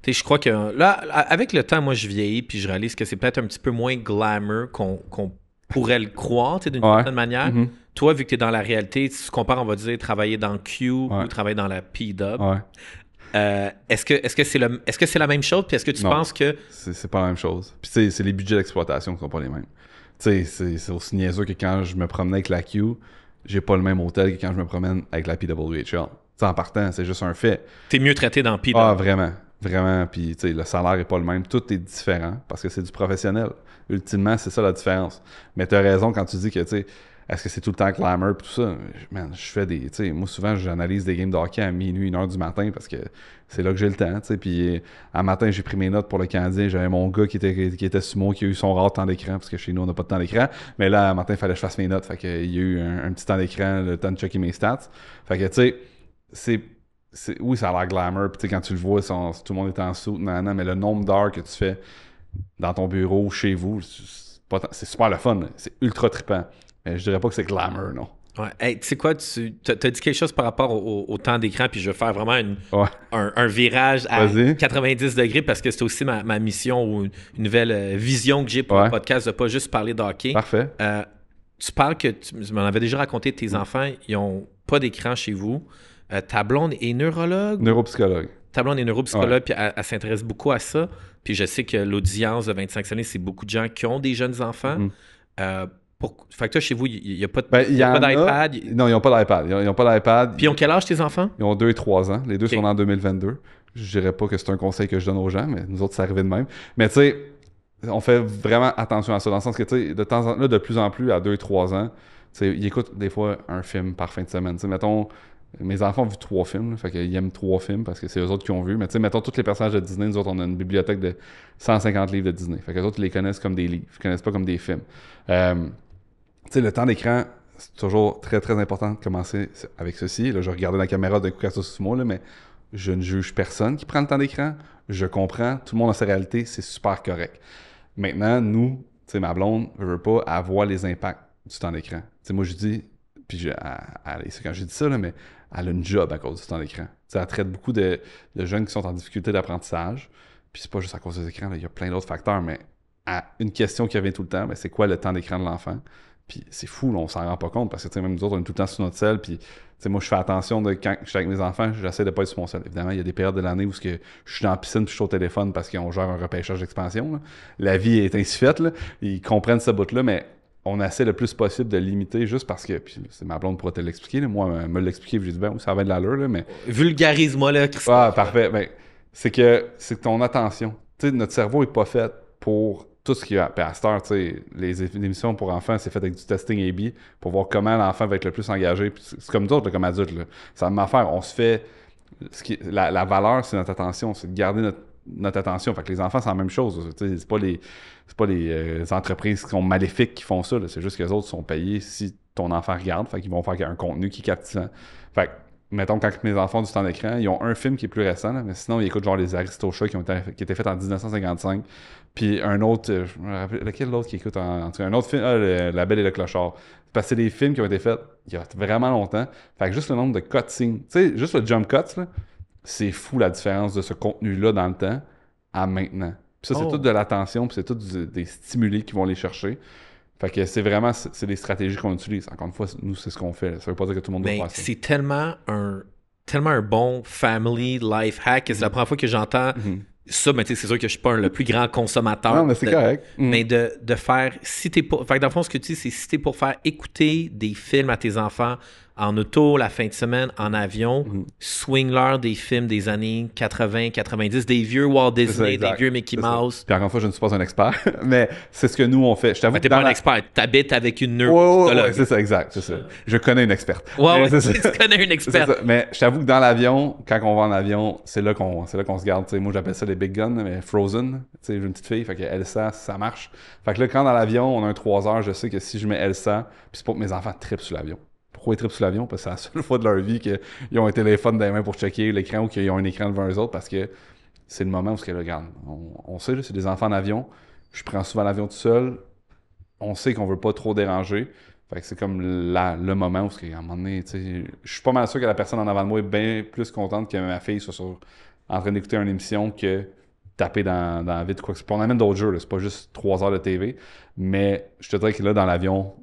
Ouais. je crois que là, avec le temps, moi, je vieillis, puis je réalise que c'est peut-être un petit peu moins glamour qu'on pourrait le croire, d'une certaine manière. Mm-hmm. Toi, vu que tu es dans la réalité, si tu compares, on va dire, travailler dans Q Ouais. ou travailler dans la P-Dub, Ouais. est-ce que c'est la même chose? Puis est-ce que tu Non. penses que... C'est pas la même chose. Puis tu sais, c'est les budgets d'exploitation qui sont pas les mêmes. Tu sais, c'est aussi niaiseux que quand je me promenais avec la Q, j'ai pas le même hôtel que quand je me promène avec la PWHL. Tu sais, en partant, c'est juste un fait. T'es mieux traité dans P-Dub. Ah, vraiment. Vraiment. Puis, tu sais, le salaire est pas le même. Tout est différent parce que c'est du professionnel. Ultimement, c'est ça la différence. Mais t'as raison quand tu dis que, tu sais, est-ce que c'est tout le temps glamour et tout ça? Man, je fais des... Tu sais, moi, souvent, j'analyse des games de hockey à minuit, 1h du matin parce que c'est là que j'ai le temps, tu sais. Puis, un matin, j'ai pris mes notes pour le Canadien. J'avais mon gars qui était sumo, qui a eu son rare temps d'écran parce que chez nous, on n'a pas de temps d'écran. Mais là, un matin, il fallait que je fasse mes notes. Fait qu'il y a eu un petit temps d'écran, le temps de checker mes stats. Fait que, tu sais, oui, ça a l'air glamour. Puis, tu sais, quand tu le vois, tout le monde est en dessous, non, mais le nombre d'heures que tu fais dans ton bureau, chez vous, c'est super le fun. C'est ultra trippant. Mais je dirais pas que c'est glamour, non. Ouais. Hey, tu sais quoi, tu as dit quelque chose par rapport au temps d'écran, puis je vais faire vraiment Ouais. un virage à Vas-y. 90 degrés parce que c'est aussi ma mission ou une nouvelle vision que j'ai pour le podcast de pas juste parler de hockey. Parfait. Tu parles que tu m'en avais déjà raconté, tes enfants, ils ont pas d'écran chez vous. Ta blonde est neurologue? Neuropsychologue. Ta blonde est neuropsychologue, puis elle s'intéresse beaucoup à ça. Puis je sais que l'audience de 25 années, c'est beaucoup de gens qui ont des jeunes enfants. Fait que toi, chez vous, il n'y a pas d'iPad? Non, ils n'ont pas d'iPad. Ils n'ont pas d'iPad. Puis ils ont quel âge, tes enfants? Ils ont 2 et 3 ans. Les deux sont en 2022. Je dirais pas que c'est un conseil que je donne aux gens, mais nous autres, c'est arrivé de même. Mais tu sais, on fait vraiment attention à ça, dans le sens que, tu sais, de temps en temps, de plus en plus, à 2 et 3 ans, tu sais, ils écoutent des fois un film par fin de semaine. Tu sais, mettons, mes enfants ont vu 3 films, là, fait qu'ils aiment 3 films parce que c'est eux autres qui ont vu. Mais tu sais, mettons, tous les personnages de Disney, nous autres, on a une bibliothèque de 150 livres de Disney. Fait que les autres, ils les connaissent comme des livres. Ils connaissent pas comme des films. Tu sais, le temps d'écran, c'est toujours très, très important de commencer avec ceci. Là, je regardais la caméra d'un coup sur Sumo, là, mais je ne juge personne qui prend le temps d'écran. Je comprends. Tout le monde a sa réalité. C'est super correct. Maintenant, nous, tu sais, ma blonde ne veut pas avoir les impacts du temps d'écran. Tu sais, moi, je dis, puis c'est quand j'ai dit ça, là, mais elle a une job à cause du temps d'écran. Tu sais, elle traite beaucoup de jeunes qui sont en difficulté d'apprentissage. Puis c'est pas juste à cause des écrans, là, il y a plein d'autres facteurs, mais une question qui revient tout le temps, ben, c'est quoi le temps d'écran de l'enfant? Puis c'est fou, là, on s'en rend pas compte parce que même nous autres, on est tout le temps sur notre sel. Puis moi, je fais attention de quand je suis avec mes enfants, j'essaie de pas être sur mon sel. Évidemment, il y a des périodes de l'année où je suis dans la piscine puis je suis au téléphone parce qu'on gère un repêchage d'expansion. Là. La vie est ainsi faite. Là. Ils comprennent ce bout-là, mais on essaie le plus possible de limiter juste parce que. Puis c'est ma blonde pourra te l'expliquer. Là. Moi, elle me l'expliquer, j'ai dit, ben oui, ça va de l'allure, là, mais. Vulgarise-moi là, Christophe. Ah, parfait. Ben, c'est que ton attention. Tu sais, notre cerveau est pas fait pour tout ce qu'il y a. Puis à cette heure, tu sais, les émissions pour enfants, c'est fait avec du testing A/B pour voir comment l'enfant va être le plus engagé. Puis c'est comme d'autres, comme adultes. Là. C'est la même affaire. On se fait. La valeur, c'est notre attention. C'est de garder notre attention. Fait que les enfants, c'est la même chose. C'est pas les entreprises qui sont maléfiques qui font ça. Là. C'est juste que les autres sont payés si ton enfant regarde. Fait qu'ils vont faire un contenu qui est captivant. Fait que, mettons, quand mes enfants ont du temps d'écran, ils ont un film qui est plus récent, là, mais sinon, ils écoutent genre les Aristochats qui étaient faits en 1955. Puis un autre, je me rappelle, lequel l'autre qui écoute en tout cas, un autre film, La Belle et le Clochard. Parce que c'est des films qui ont été faits il y a vraiment longtemps. Fait que juste le nombre de cutscenes, tu sais, juste le jump cuts, là, c'est fou la différence de ce contenu-là dans le temps à maintenant. Puis ça, c'est tout de l'attention, puis c'est tout des stimuli qui vont les chercher. Fait que c'est vraiment, c'est des stratégies qu'on utilise. Encore une fois, nous, c'est ce qu'on fait. Là. Ça veut pas dire que tout le monde doit faire ça. C'est tellement un bon family life hack que c'est la première fois que j'entends ça, mais tu sais, c'est sûr que je suis pas le plus grand consommateur. Non, mais c'est correct. Mais de faire, si t'es pas... Fait que dans le fond, ce que tu dis, c'est si t'es pour faire écouter des films à tes enfants en auto, la fin de semaine, en avion, swing-leur des films des années 80, 90, des vieux Walt Disney, des vieux Mickey Mouse. Puis encore une fois, je ne suis pas un expert, mais c'est ce que nous, on fait. Je t'avoue t'es pas un expert, t'habites avec une Ouais, c'est ça, exact, c'est ça. Je connais une experte. Ouais, tu connais une experte. Mais je t'avoue que dans l'avion, quand on va en avion, c'est là qu'on se garde. T'sais, moi, j'appelle ça les big guns, mais Frozen. J'ai une petite fille, fait que Elsa, ça marche. Fait que là, quand dans l'avion, on a un 3 heures, je sais que si je mets Elsa, puis c'est pas que mes enfants trippent sur l'avion. Pourquoi ils trippent sur l'avion? Parce que c'est la seule fois de leur vie qu'ils ont un téléphone dans les mains pour checker l'écran ou qu'ils ont un écran devant eux autres parce que c'est le moment où là, regarde, on sait, là, c'est des enfants en avion. Je prends souvent l'avion tout seul. On sait qu'on veut pas trop déranger. Fait que c'est comme le moment où, à un moment donné, je suis pas mal sûr que la personne en avant de moi est bien plus contente que ma fille soit en train d'écouter une émission que taper dans la vide ou quoi que ce soit. On amène d'autres jeux, là, c'est pas juste 3 heures de TV. Mais je te dirais que là, dans l'avion,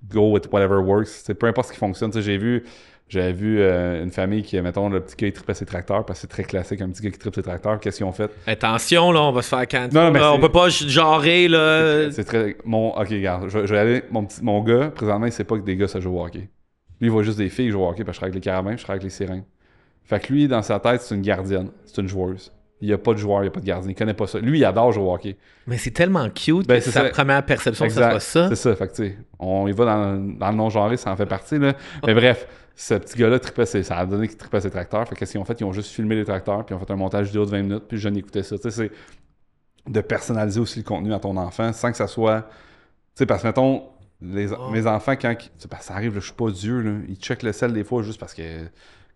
go with whatever works. C'est peu importe ce qui fonctionne. J'avais vu une famille qui, mettons, le petit gars qui trippait ses tracteurs, parce que c'est très classique, un petit gars qui trippe ses tracteurs. Qu'est-ce qu'ils ont fait? Attention, là, on va se faire cancer. Non, mais on peut pas genrer, là. C'est très... Ok, regarde, je vais aller... Mon gars, présentement, il sait pas que des gars, ça joue au hockey. Lui, il voit juste des filles jouer au hockey, parce que je travaille avec les carabins, je travaille avec les sirènes. Fait que lui, dans sa tête, c'est une gardienne. C'est une joueuse. Il n'y a pas de joueur, il n'y a pas de gardien. Il connaît pas ça. Lui, il adore jouer au hockey. Mais c'est tellement cute que c'est sa première perception que ça soit ça. C'est ça. Fait que, tu sais, on y va dans le non-genré, ça en fait partie, là. Mais bref, ce petit gars-là, ça a donné qu'il trippait ses tracteurs. Fait qu'est-ce qu'ils ont fait? Ils ont juste filmé les tracteurs, puis ils ont fait un montage vidéo de 20 minutes, puis le jeune écoutait ça. Tu sais, c'est de personnaliser aussi le contenu à ton enfant sans que ça soit... Tu sais, parce que, mettons, mes enfants, quand... ça arrive, là, je suis pas Dieu, là. Ils checkent le sel des fois juste parce que...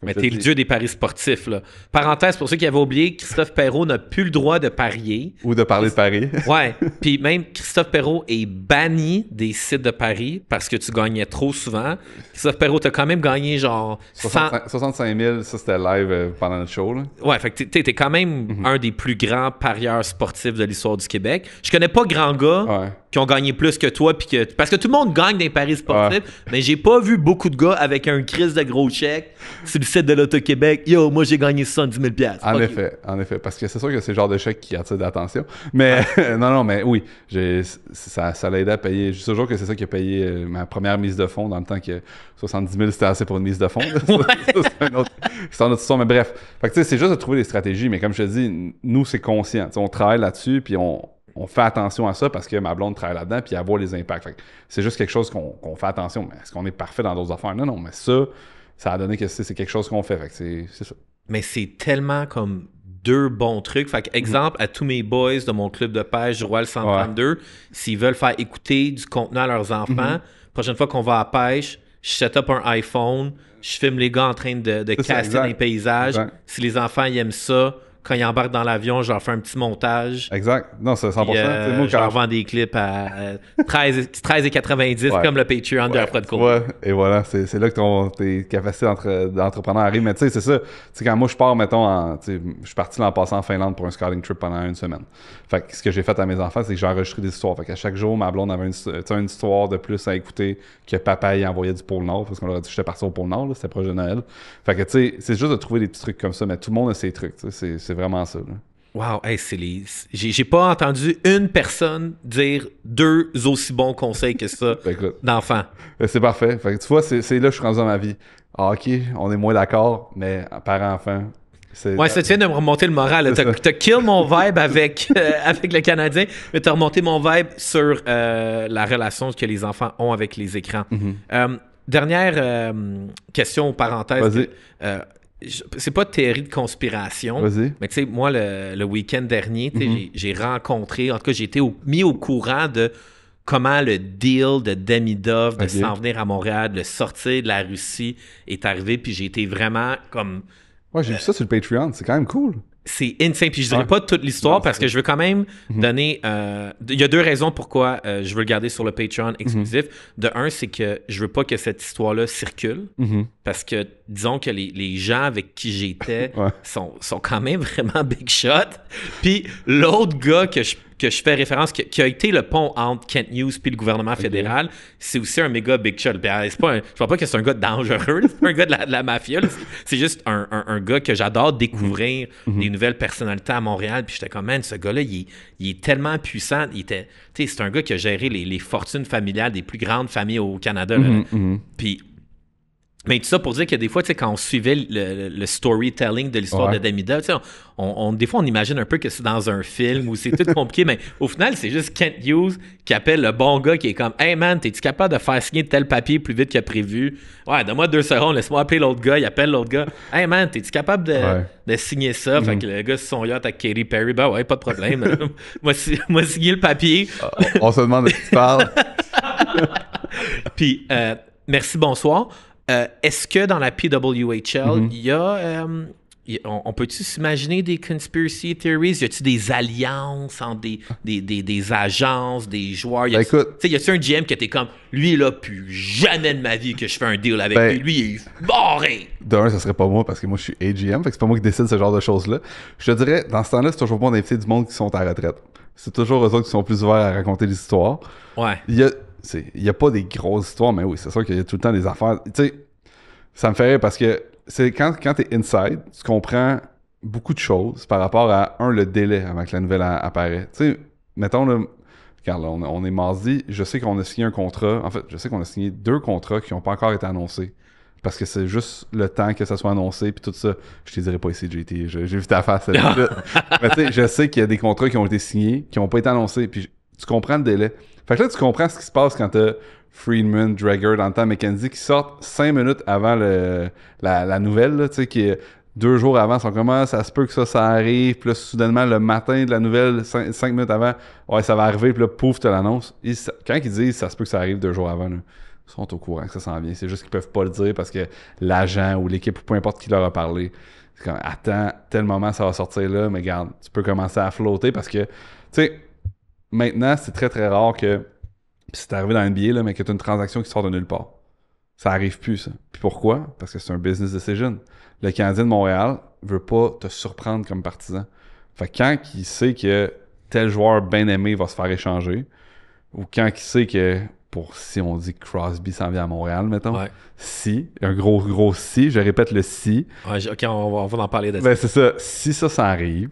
Mais t'es le dieu des paris sportifs, là. Parenthèse, pour ceux qui avaient oublié, Christophe Perrault n'a plus le droit de parier. Ou de parler de paris. Ouais. Puis même, Christophe Perrault est banni des sites de paris parce que tu gagnais trop souvent. Christophe Perrault, t'as quand même gagné genre... 65 000, ça c'était live pendant notre show, là. Ouais, fait que t'es quand même un des plus grands parieurs sportifs de l'histoire du Québec. Je connais pas grand gars qui ont gagné plus que toi, parce que tout le monde gagne des paris sportifs, mais j'ai pas vu beaucoup de gars avec un crise de gros chèque sur le site de l'Auto-Québec. Yo, moi j'ai gagné 70 000 $. En effet, parce que c'est sûr que c'est le genre de chèque qui attire l'attention. Mais non, mais oui, ça l'a aidé à payer. Je suis toujours que c'est ça qui a payé ma première mise de fonds dans le temps que 70 000 c'était assez pour une mise de fonds. C'est une autre histoire, mais bref. Fait que tu sais, c'est juste de trouver des stratégies, mais comme je te dis, nous c'est conscient. T'sais, on travaille là-dessus, puis on fait attention à ça parce que ma blonde travaille là-dedans puis elle voit les impacts. Fait que c'est juste quelque chose qu'on fait attention. Mais est-ce qu'on est parfait dans d'autres affaires? Non, mais ça a donné que c'est quelque chose qu'on fait. Fait que c'est ça. Mais c'est tellement comme deux bons trucs. Fait que, exemple, à tous mes boys de mon club de pêche du Royal 132, s'ils veulent faire écouter du contenu à leurs enfants, prochaine fois qu'on va à la pêche, je set up un iPhone, je filme les gars en train de casser dans les paysages. Exact. Si les enfants ils aiment ça, quand ils embarquent dans l'avion, je leur fais un petit montage. Exact. Non, c'est 100%. Je leur vends des clips à 13,90 comme le Patreon de Fred Cole. Ouais, et voilà, c'est là que tes capacités d'entrepreneur arrivent. Mais tu sais, c'est ça. Tu sais, quand moi je pars, mettons, je suis parti l'an passé en Finlande pour un scouting trip pendant une semaine. Fait que ce que j'ai fait à mes enfants, c'est que j'ai enregistré des histoires. Fait qu'à chaque jour, ma blonde avait une histoire de plus à écouter que papa y envoyait du pôle Nord, parce qu'on leur a dit que j'étais parti au pôle Nord, c'était proche de Noël. Fait que tu sais, c'est juste de trouver des petits trucs comme ça, mais tout le monde a ses trucs. C'est vraiment ça. Là. Wow, hey, j'ai pas entendu une personne dire deux aussi bons conseils que ça d'enfants. C'est parfait. Fait que tu vois, c'est là que je suis rendu dans ma vie. Ah, ok, on est moins d'accord, mais parent-enfant. Ouais, ça tient de me remonter le moral. T'as kill mon vibe avec le Canadien, mais t'as remonté mon vibe sur la relation que les enfants ont avec les écrans. Dernière question, parenthèse. Vas-y. c'est pas théorie de conspiration. Vas-y. Mais tu sais, moi, le week-end dernier, j'ai rencontré, en tout cas, j'ai été mis au courant de comment le deal de Demidov de s'en venir à Montréal, de sortir de la Russie est arrivé, puis j'ai été vraiment comme... Ouais, j'ai vu ça sur le Patreon, c'est quand même cool. C'est insane. Puis je dirais pas toute l'histoire parce que je veux quand même donner... Il y a 2 raisons pourquoi je veux le garder sur le Patreon exclusif. De un, c'est que je veux pas que cette histoire-là circule. Parce que, disons que les gens avec qui j'étais sont quand même vraiment big shot. Puis l'autre gars que je fais référence, qui a été le pont entre Kent Hughes puis le gouvernement fédéral, c'est aussi un méga big shot. Puis, je vois pas que c'est un gars dangereux, c'est pas un gars de la mafia. Là. C'est juste un gars que j'adore découvrir des nouvelles personnalités à Montréal. Puis j'étais comme, man, ce gars-là, il est tellement puissant. C'est un gars qui a géré les fortunes familiales des plus grandes familles au Canada. Puis... Mais tout ça pour dire que des fois, tu sais, quand on suivait le storytelling de l'histoire de Demidov, tu sais, des fois, on imagine un peu que c'est dans un film où c'est tout compliqué, mais au final, c'est juste Kent Hughes qui appelle le bon gars qui est comme « Hey man, t'es-tu capable de faire signer tel papier plus vite que prévu? Ouais, donne-moi 2 secondes, laisse-moi appeler l'autre gars. » Il appelle l'autre gars « Hey man, t'es-tu capable de signer ça? » Fait que le gars sur son yacht avec Katy Perry, ben ouais, pas de problème. moi, signer le papier. On se demande de qui tu parles. Puis, merci, bonsoir. Est-ce que dans la PWHL, il y a... on peut-tu s'imaginer des conspiracy theories? Y a-tu des alliances entre des agences, des joueurs? Y a-tu un GM qui était comme, lui là, plus jamais de ma vie que je fais un deal avec lui. Lui, il est barré! D'un, ça serait pas moi parce que moi, je suis AGM, fait que c'est pas moi qui décide ce genre de choses-là. Je te dirais, dans ce temps-là, c'est toujours bon d'inviter du monde qui sont à retraite. C'est toujours eux autres qui sont plus ouverts à raconter des histoires. Ouais. Il y a pas des grosses histoires, mais oui, c'est sûr qu'il y a tout le temps des affaires. Tu sais, ça me fait rire parce que c'est quand t'es inside, tu comprends beaucoup de choses par rapport à, le délai avant que la nouvelle apparaît. Tu sais, mettons, là, regarde, là, on est mardi, je sais qu'on a signé un contrat. En fait, je sais qu'on a signé 2 contrats qui n'ont pas encore été annoncés. Parce que c'est juste le temps que ça soit annoncé, puis tout ça. Je te dirais pas ici, JT, j'ai vu ta face. Mais tu sais, je sais qu'il y a des contrats qui ont été signés, qui n'ont pas été annoncés, puis tu comprends le délai. Fait que là, tu comprends ce qui se passe quand t'as Friedman, Drager, dans le temps McKenzie qui sortent 5 minutes avant la nouvelle, là, tu sais, qui est 2 jours avant, sont comment ça se peut que ça arrive, puis là, soudainement, le matin de la nouvelle, 5 minutes avant, ouais, ça va arriver, puis là, pouf, tu l'annonces. Quand ils disent ça se peut que ça arrive 2 jours avant, là, ils sont au courant que ça s'en vient. C'est juste qu'ils peuvent pas le dire parce que l'agent ou l'équipe ou peu importe qui leur a parlé, c'est comme, attends, tel moment, ça va sortir là, mais regarde, tu peux commencer à flotter parce que, tu sais, maintenant, c'est très, très rare que, puis c'est arrivé dans NBA, là, mais que tu as une transaction qui sort de nulle part. Ça arrive plus, ça. Puis pourquoi? Parce que c'est un business decision. Le Canadien de Montréal veut pas te surprendre comme partisan. Fait que quand il sait que tel joueur bien aimé va se faire échanger, ou quand il sait que, si on dit que Crosby s'en vient à Montréal, mettons, si, un gros si, je répète le si. Ouais, ok, on va en parler de ça. Ben c'est ça. Si ça arrive,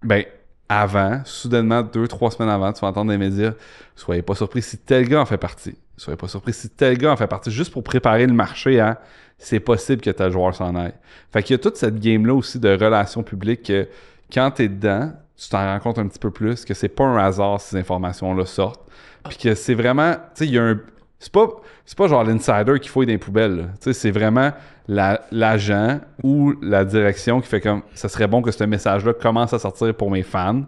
ben avant, soudainement, 2-3 semaines avant, tu vas entendre des médias, soyez pas surpris si tel gars en fait partie. Soyez pas surpris si tel gars en fait partie, juste pour préparer le marché à c'est possible que tel joueur s'en aille. Fait qu'il y a toute cette game-là aussi de relations publiques que quand t'es dedans, tu t'en rends compte un petit peu plus que c'est pas un hasard si ces informations-là sortent. Puis que c'est vraiment, tu sais, il y a un... C'est pas genre l'insider qui fouille dans les poubelles. Tu sais, c'est vraiment l'agent ou la direction qui fait comme ça serait bon que ce message-là commence à sortir pour mes fans.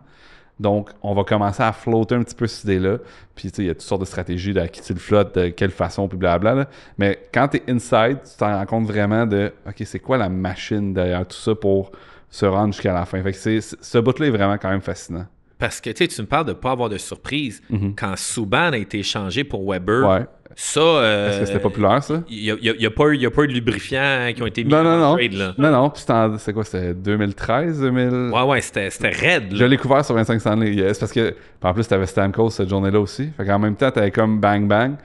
Donc, on va commencer à flotter un petit peu cette idée-là. Puis, tu sais, il y a toutes sortes de stratégies de qui tu le flottes, de quelle façon, puis blablabla. Là. Mais quand t'es inside, tu t'en rends compte vraiment de OK, c'est quoi la machine derrière tout ça pour se rendre jusqu'à la fin. Fait que ce bout-là est vraiment quand même fascinant. Parce que, tu sais, tu me parles de pas avoir de surprise. Quand Subban a été échangé pour Weber, ça... Est-ce que c'était populaire, ça? Il y a pas eu de lubrifiants qui ont été mis en trade, là. Non. Puis c'est quoi? C'était 2013, 2000... Ouais, c'était raide, là. Je l'ai couvert sur 25 Stanley. C'est parce que... En plus, t'avais Stamkos cette journée-là aussi. Fait qu'en même temps, t'avais comme bang.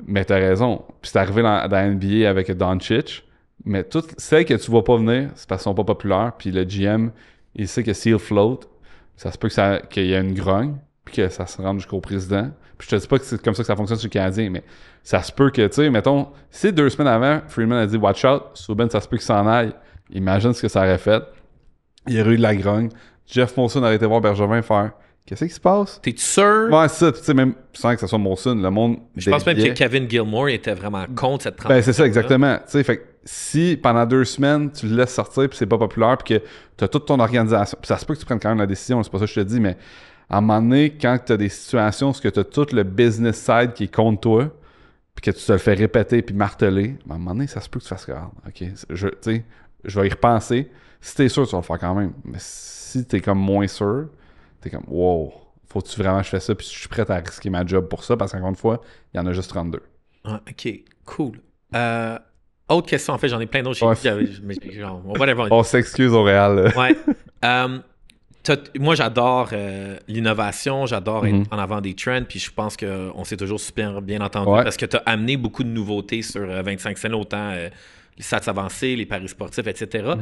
Mais t'as raison. Puis c'est arrivé dans NBA avec Doncic. Mais toutes celles que tu vois pas venir, c'est parce qu'elles sont pas populaires. Puis le GM, il sait que s'il float, ça se peut qu'il y ait une grogne, puis que ça se rende jusqu'au président. Puis je te dis pas que c'est comme ça que ça fonctionne sur le Canadien, mais ça se peut que, tu sais, mettons, si 2 semaines avant, Friedman a dit « Watch out », Subban, ça se peut qu'il s'en aille. Imagine ce que ça aurait fait. Il y aurait eu de la grogne. Jeff Molson aurait été voir Bergevin faire « qu'est-ce qui se passe? T'es sûr? Ouais, c'est ça. Tu sais, même sans que ça soit Molson, le monde. Je pense même que déviait. Kevin Gilmore était vraiment contre cette transaction. Ben, c'est ça, exactement. Tu sais, fait que si pendant 2 semaines, tu le laisses sortir puis c'est pas populaire puis que tu as toute ton organisation, puis ça se peut que tu prennes quand même la décision, c'est pas ça que je te dis, mais à un moment donné, quand tu as des situations où tu as tout le business side qui est contre toi, puis que tu te le fais répéter puis marteler, ben, à un moment donné, ça se peut que tu fasses regarde, OK, tu sais, je vais y repenser. Si t'es sûr, tu vas le faire quand même. Mais si t'es comme moins sûr, t'es comme, wow, faut-tu vraiment que je fasse ça, puis je suis prêt à risquer ma job pour ça, parce qu'encore une fois, il y en a juste 32. Ah, OK, cool. Autre question, en fait, j'en ai plein d'autres. Ouais. Whatever. On s'excuse au Real. Là. Ouais. Moi, j'adore l'innovation, j'adore être en avant des trends, puis je pense qu'on s'est toujours super bien entendu parce que tu as amené beaucoup de nouveautés sur 25 cents, autant les stats avancés, les paris sportifs, etc.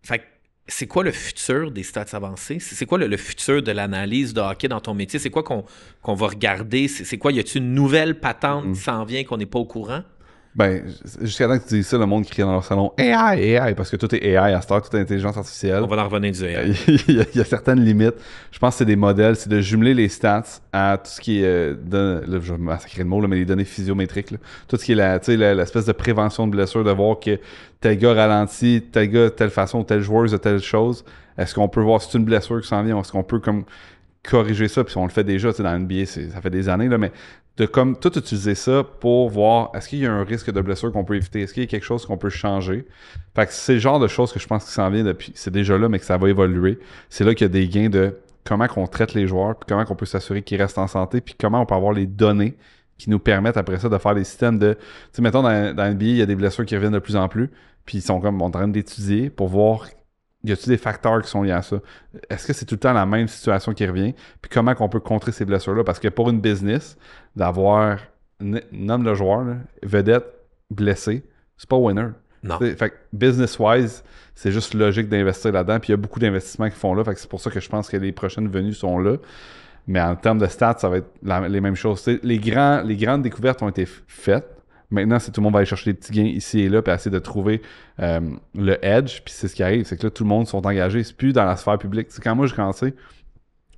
Fait que c'est quoi le futur des stats avancés? C'est quoi le futur de l'analyse de hockey dans ton métier? C'est quoi qu'on va regarder? C'est quoi? Y a-t-il une nouvelle patente qui s'en vient qu'on n'est pas au courant? Ben, jusqu'à temps que tu dis ça, le monde crie dans leur salon AI, parce que tout est AI à cette heure, tout est intelligence artificielle. On va en revenir du AI. Il y a certaines limites. Je pense que c'est des modèles, c'est de jumeler les stats à tout ce qui est, là, je vais massacrer le mot, là, mais les données physiométriques. Là. Tout ce qui est l'espèce de prévention de blessure, de voir que tel gars ralentit, tel gars de telle façon, tel joueur de telle chose. Est-ce qu'on peut voir si c'est une blessure qui s'en vient, est-ce qu'on peut comme corriger ça, puis on le fait déjà, tu sais, dans l'NBA, ça fait des années, là, mais de comme tout utiliser ça pour voir est-ce qu'il y a un risque de blessure qu'on peut éviter, est-ce qu'il y a quelque chose qu'on peut changer. Fait que c'est le genre de choses que je pense qui s'en vient depuis, c'est déjà là, mais que ça va évoluer. C'est là qu'il y a des gains de comment qu'on traite les joueurs, puis comment qu'on peut s'assurer qu'ils restent en santé, puis comment on peut avoir les données qui nous permettent après ça de faire des systèmes de, tu sais, mettons dans l'NBA, il y a des blessures qui reviennent de plus en plus, puis ils sont comme en train d'étudier pour voir y a-t-il des facteurs qui sont liés à ça? Est-ce que c'est tout le temps la même situation qui revient? Puis comment qu'on peut contrer ces blessures-là? Parce que pour une business, d'avoir nomme le joueur, là, vedette, blessé, c'est pas winner. Non. Fait que business-wise, c'est juste logique d'investir là-dedans. Puis il y a beaucoup d'investissements qui font là. Fait que c'est pour ça que je pense que les prochaines venues sont là. Mais en termes de stats, ça va être les mêmes choses. Les grandes découvertes ont été faites. Maintenant, c'est tout le monde va aller chercher des petits gains ici et là, puis essayer de trouver le edge. Puis c'est ce qui arrive, c'est que là, tout le monde sont engagés. C'est plus dans la sphère publique. C'est quand moi, j'ai commencé,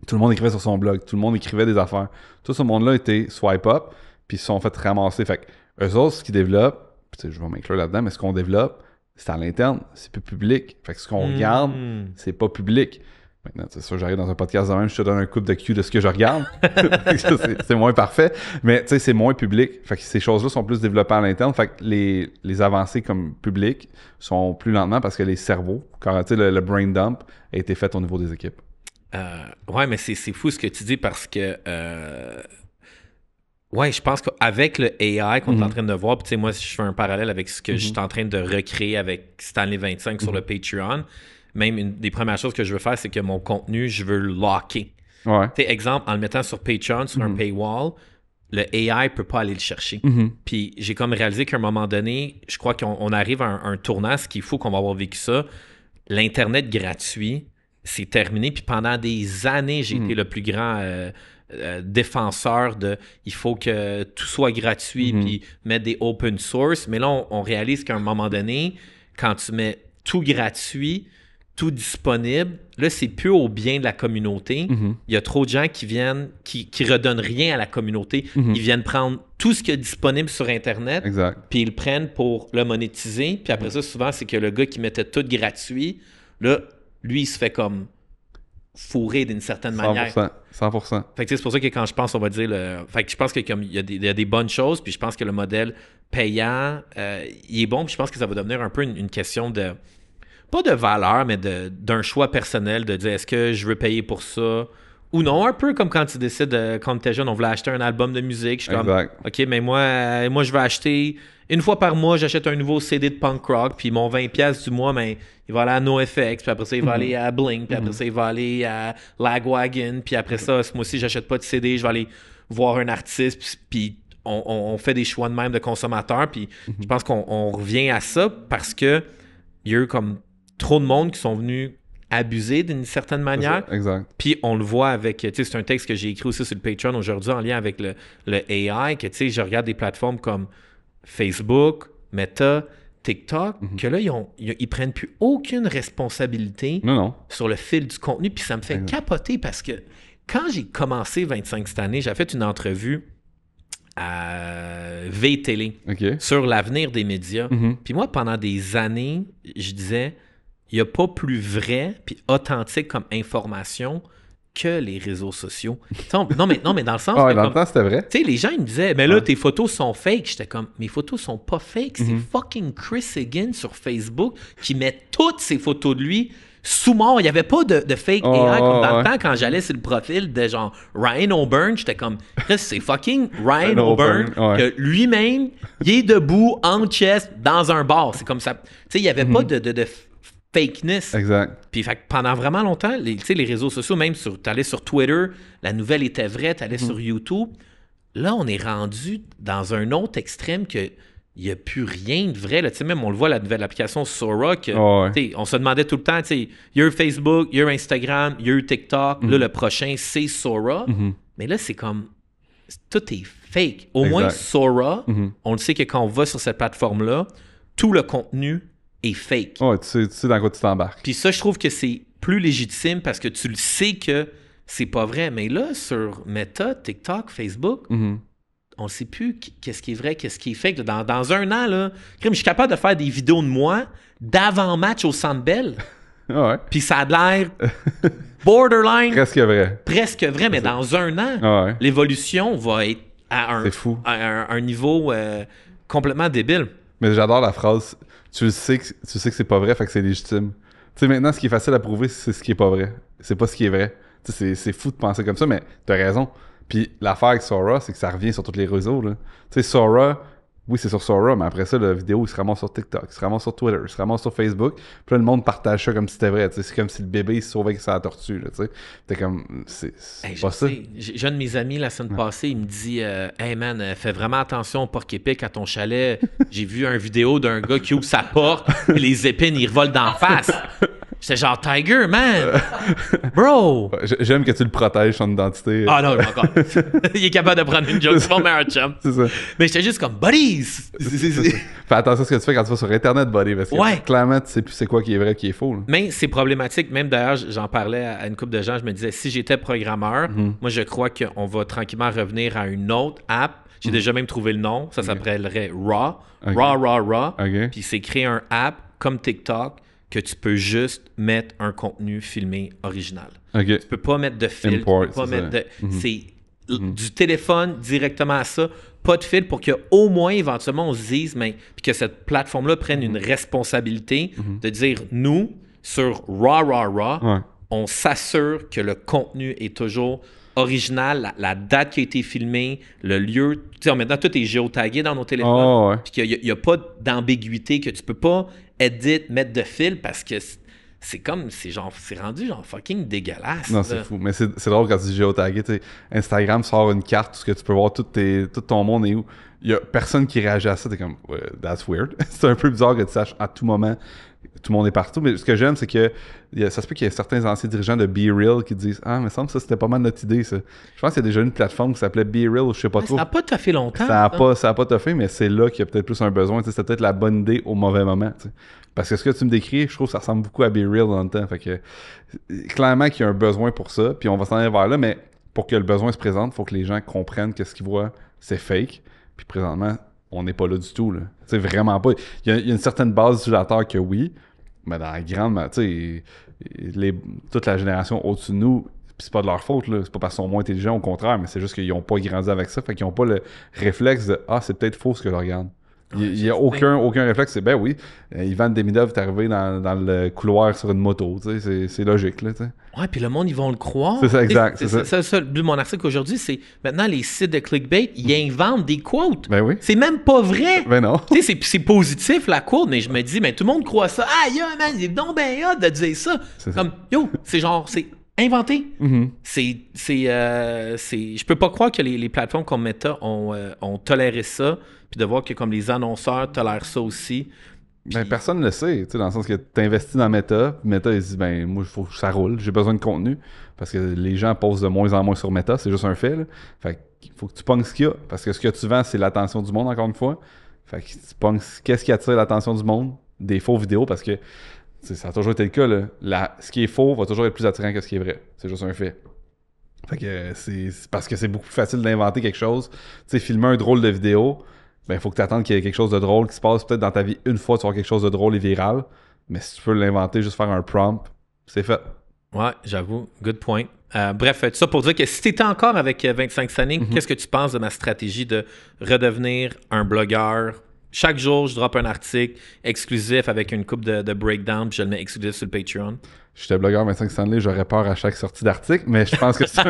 tout le monde écrivait sur son blog, tout le monde écrivait des affaires. Tout ce monde-là était swipe up, puis ils se sont fait ramasser. Fait que eux autres, ce qu'ils développent, puis je vais m'inclure là-dedans, mais ce qu'on développe, c'est à l'interne, c'est plus public. Fait que ce qu'on regarde, c'est pas public. Maintenant, c'est sûr, j'arrive dans un podcast de même, je te donne un coup de cul de ce que je regarde. c'est moins parfait, mais tu sais, c'est moins public. Fait que ces choses-là sont plus développées à l'interne. Fait que les avancées comme public sont plus lentement parce que les cerveaux, quand tu sais, le brain dump a été fait au niveau des équipes. Ouais, mais c'est fou ce que tu dis parce que ouais, je pense qu'avec le AI qu'on est en train de voir, puis tu sais, moi, je fais un parallèle avec ce que je suis en train de recréer avec Stanley 25 sur le Patreon. Même une des premières choses que je veux faire, c'est que mon contenu, je veux le locker. Ouais. Tu sais, exemple, en le mettant sur Patreon, sur un paywall, le AI peut pas aller le chercher. Puis j'ai comme réalisé qu'à un moment donné, je crois qu'on arrive à un tournant, ce qu'il faut qu'on va avoir vécu ça. L'Internet gratuit, c'est terminé. Puis pendant des années, j'ai été le plus grand défenseur de il faut que tout soit gratuit puis mettre des open source. Mais là, on réalise qu'à un moment donné, quand tu mets tout gratuit, tout disponible, là, c'est plus au bien de la communauté. Il y a trop de gens qui viennent, qui redonnent rien à la communauté. Ils viennent prendre tout ce qui est disponible sur Internet, puis ils le prennent pour le monétiser. Puis après ça, souvent, c'est que le gars qui mettait tout gratuit, là, lui, il se fait comme fourrer d'une certaine manière. 100%. Fait que c'est pour ça que quand je pense, on va dire... Fait que je pense qu'il y a des bonnes choses, puis je pense que le modèle payant, il est bon, puis je pense que ça va devenir un peu une question de... Pas de valeur, mais d'un choix personnel, de dire est-ce que je veux payer pour ça ou non. Un peu comme quand tu décides, quand tu es jeune, on voulait acheter un album de musique. Je suis comme, OK, mais moi, je vais acheter... Une fois par mois, j'achète un nouveau CD de punk rock, puis mon 20$ du mois, ben, il va aller à NoFX, puis après ça, il va aller à Blink, puis après ça, il va aller à Lagwagon, puis après ça, ce mois-ci, j'achète pas de CD, je vais aller voir un artiste, puis on fait des choix de même de consommateurs, puis je pense qu'on revient à ça parce que il y a eu comme trop de monde qui sont venus abuser d'une certaine manière. Exact. Puis on le voit avec, tu sais, c'est un texte que j'ai écrit aussi sur le Patreon aujourd'hui en lien avec le AI, que tu sais, je regarde des plateformes comme Facebook, Meta, TikTok, que là, ils prennent plus aucune responsabilité sur le fil du contenu, puis ça me fait capoter parce que quand j'ai commencé 25 cette année, j'ai fait une entrevue à V-Télé sur l'avenir des médias. Puis moi, pendant des années, je disais, il n'y a pas plus vrai puis authentique comme information que les réseaux sociaux. Non, mais dans le sens dans que le temps, c'était vrai. Tu sais, les gens, ils me disaient, mais là, tes photos sont fake. J'étais comme, mes photos sont pas fake. C'est fucking Chris Higgins sur Facebook qui met toutes ses photos de lui sous mort. Il n'y avait pas de fake AI comme dans le temps quand j'allais sur le profil de genre Ryan O'Byrne. J'étais comme, Chris, c'est fucking Ryan O'Byrne que lui-même, il est debout en chest dans un bar. C'est comme ça. Tu sais, il n'y avait pas de fakeness. Exact. Puis fait que pendant vraiment longtemps, les réseaux sociaux, même t'allais sur Twitter, la nouvelle était vraie, t'allais sur YouTube. Là, on est rendu dans un autre extrême que il n'y a plus rien de vrai. Là. Même on le voit, la nouvelle application Sora, que, on se demandait tout le temps, il y a eu Facebook, il y a eu Instagram, il y a eu TikTok, là, le prochain, c'est Sora. Mais là, c'est comme, tout est fake. Au moins, Sora, on le sait que quand on va sur cette plateforme-là, tout le contenu est fake. Ouais, tu sais dans quoi tu t'embarques. Puis ça, je trouve que c'est plus légitime parce que tu le sais que c'est pas vrai. Mais là, sur Meta, TikTok, Facebook, on ne sait plus qu'est-ce qui est vrai, qu'est-ce qui est fake. Dans un an, là, je suis capable de faire des vidéos de moi d'avant-match au Centre Bell. Puis ça a l'air borderline. Presque vrai, mais dans un an, l'évolution va être à un niveau complètement débile. Mais j'adore la phrase. Tu sais que c'est pas vrai, fait que c'est légitime. Tu sais, maintenant, ce qui est facile à prouver, c'est ce qui est pas vrai. C'est pas ce qui est vrai. Tu sais, c'est fou de penser comme ça, mais t'as raison. Puis l'affaire avec Sora, c'est que ça revient sur tous les réseaux, là. Tu sais, Sora, oui, c'est sur Sora, mais après ça, la vidéo, il se ramasse sur TikTok, il se ramasse sur Twitter, il se ramasse sur Facebook. Puis là, le monde partage ça comme si c'était vrai. Tu sais, c'est comme si le bébé se sauvait avec sa tortue, là, tu sais. T'es comme, c'est pas ça. J'ai un de mes amis, la semaine passée, il me dit « Hey man, fais vraiment attention au porc-épic à ton chalet. J'ai vu une vidéo d'un gars qui ouvre sa porte, et les épines, ils revolent d'en face. » J'étais genre « Tiger, man! Bro! » J'aime que tu le protèges, son identité. Ah non, encore. Il est capable de prendre une joke, c'est mon meilleur chum. C'est ça. Mais j'étais juste comme « Buddies! » Fais attention à ce que tu fais quand tu vas sur Internet, buddy, parce que clairement, tu sais plus c'est quoi qui est vrai, qui est faux. Là. Mais c'est problématique. Même d'ailleurs, j'en parlais à une couple de gens, je me disais, si j'étais programmeur, moi, je crois qu'on va tranquillement revenir à une autre app. J'ai déjà même trouvé le nom. Ça s'appellerait Raw. Raw. Puis c'est créer un app comme TikTok que tu peux juste mettre un contenu filmé original. Tu peux pas mettre de filtre. C'est du téléphone directement à ça. Pas de fil pour qu'au moins, éventuellement, on se dise, puis que cette plateforme-là prenne une responsabilité de dire, nous, sur Raw, on s'assure que le contenu est toujours original, la date qui a été filmée, le lieu. Tu sais, maintenant, tout est géotagué dans nos téléphones. Puis qu'il n'y a pas d'ambiguïté, que tu peux pas mettre de fil parce que c'est rendu genre fucking dégueulasse. Non, c'est fou. Mais c'est drôle quand tu dis géotagué. Instagram sort une carte où tu peux voir tout ton monde et où. Il y a personne qui réagit à ça. T'es comme, that's weird. C'est un peu bizarre que tu saches à tout moment. Tout le monde est partout. Mais ce que j'aime, c'est que ça se peut qu'il y ait certains anciens dirigeants de BeReal qui disent « Ah, mais ça me semble que ça, c'était pas mal notre idée, ça. » Je pense qu'il y a déjà une plateforme qui s'appelait BeReal ou je sais pas trop. Ça n'a pas toffé longtemps. Ça a pas toffé, mais c'est là qu'il y a peut-être plus un besoin. C'était peut-être la bonne idée au mauvais moment. T'sais. Parce que ce que tu me décris, je trouve que ça ressemble beaucoup à BeReal dans le temps. Fait que clairement qu'il y a un besoin pour ça, puis on va s'en aller vers là, mais pour que le besoin se présente, il faut que les gens comprennent que ce qu'ils voient, c'est fake. Puis présentement, on n'est pas là du tout. Là. T'sais, vraiment pas. Il y a une certaine base d'utilisateurs que oui, mais dans la grande, tu sais, toute la génération au-dessus de nous, pis c'est pas de leur faute, là. C'est pas parce qu'ils sont moins intelligents, au contraire, mais c'est juste qu'ils ont pas grandi avec ça, fait qu'ils ont pas le réflexe de « Ah, c'est peut-être faux ce que je regarde ». Il y a aucun réflexe, c'est ben oui, Ivan Demidov est arrivé dans le couloir sur une moto, tu sais, c'est logique, là, tu sais. Ouais, puis le monde, ils vont le croire. C'est ça, exact. C'est ça le but de mon article aujourd'hui, c'est maintenant les sites de clickbait, ils inventent des quotes. Ben oui. C'est même pas vrai. Ben non. Tu sais, c'est positif la quote, mais je me dis, mais tout le monde croit ça. Ah, yo, man, il est donc ben hot de dire ça. Comme, yo, c'est genre, c'est inventé. Je peux pas croire que les plateformes comme Meta ont toléré ça, puis de voir que comme les annonceurs tolèrent ça aussi. Puis... Ben, personne ne le sait, tu sais, dans le sens que tu investis dans Meta, puis Meta, il se dit, ben, moi, il faut que ça roule, j'ai besoin de contenu, parce que les gens posent de moins en moins sur Meta, c'est juste un fait, là. Fait qu'il faut que tu pognes ce qu'il y a, parce que ce que tu vends, c'est l'attention du monde, encore une fois. Fait que tu pognes qu'est-ce qui attire l'attention du monde? Des faux vidéos, parce que ça a toujours été le cas, là. Ce qui est faux va toujours être plus attirant que ce qui est vrai. C'est juste un fait. Fait que c'est parce que c'est beaucoup plus facile d'inventer quelque chose. Tu sais, filmer un drôle de vidéo, ben il faut que tu attendes qu'il y ait quelque chose de drôle qui se passe peut-être dans ta vie une fois, tu vas avoir quelque chose de drôle et viral. Mais si tu peux l'inventer, juste faire un prompt, c'est fait. Ouais, j'avoue. Good point. Bref, tout ça pour dire que si tu étais encore avec 25 Standing, qu'est-ce que tu penses de ma stratégie de redevenir un blogueur? Chaque jour, je drop un article exclusif avec une coupe de breakdown, puis je le mets exclusif sur le Patreon. J'étais blogueur 25 Stanley, j'aurais peur à chaque sortie d'article, mais je pense que ça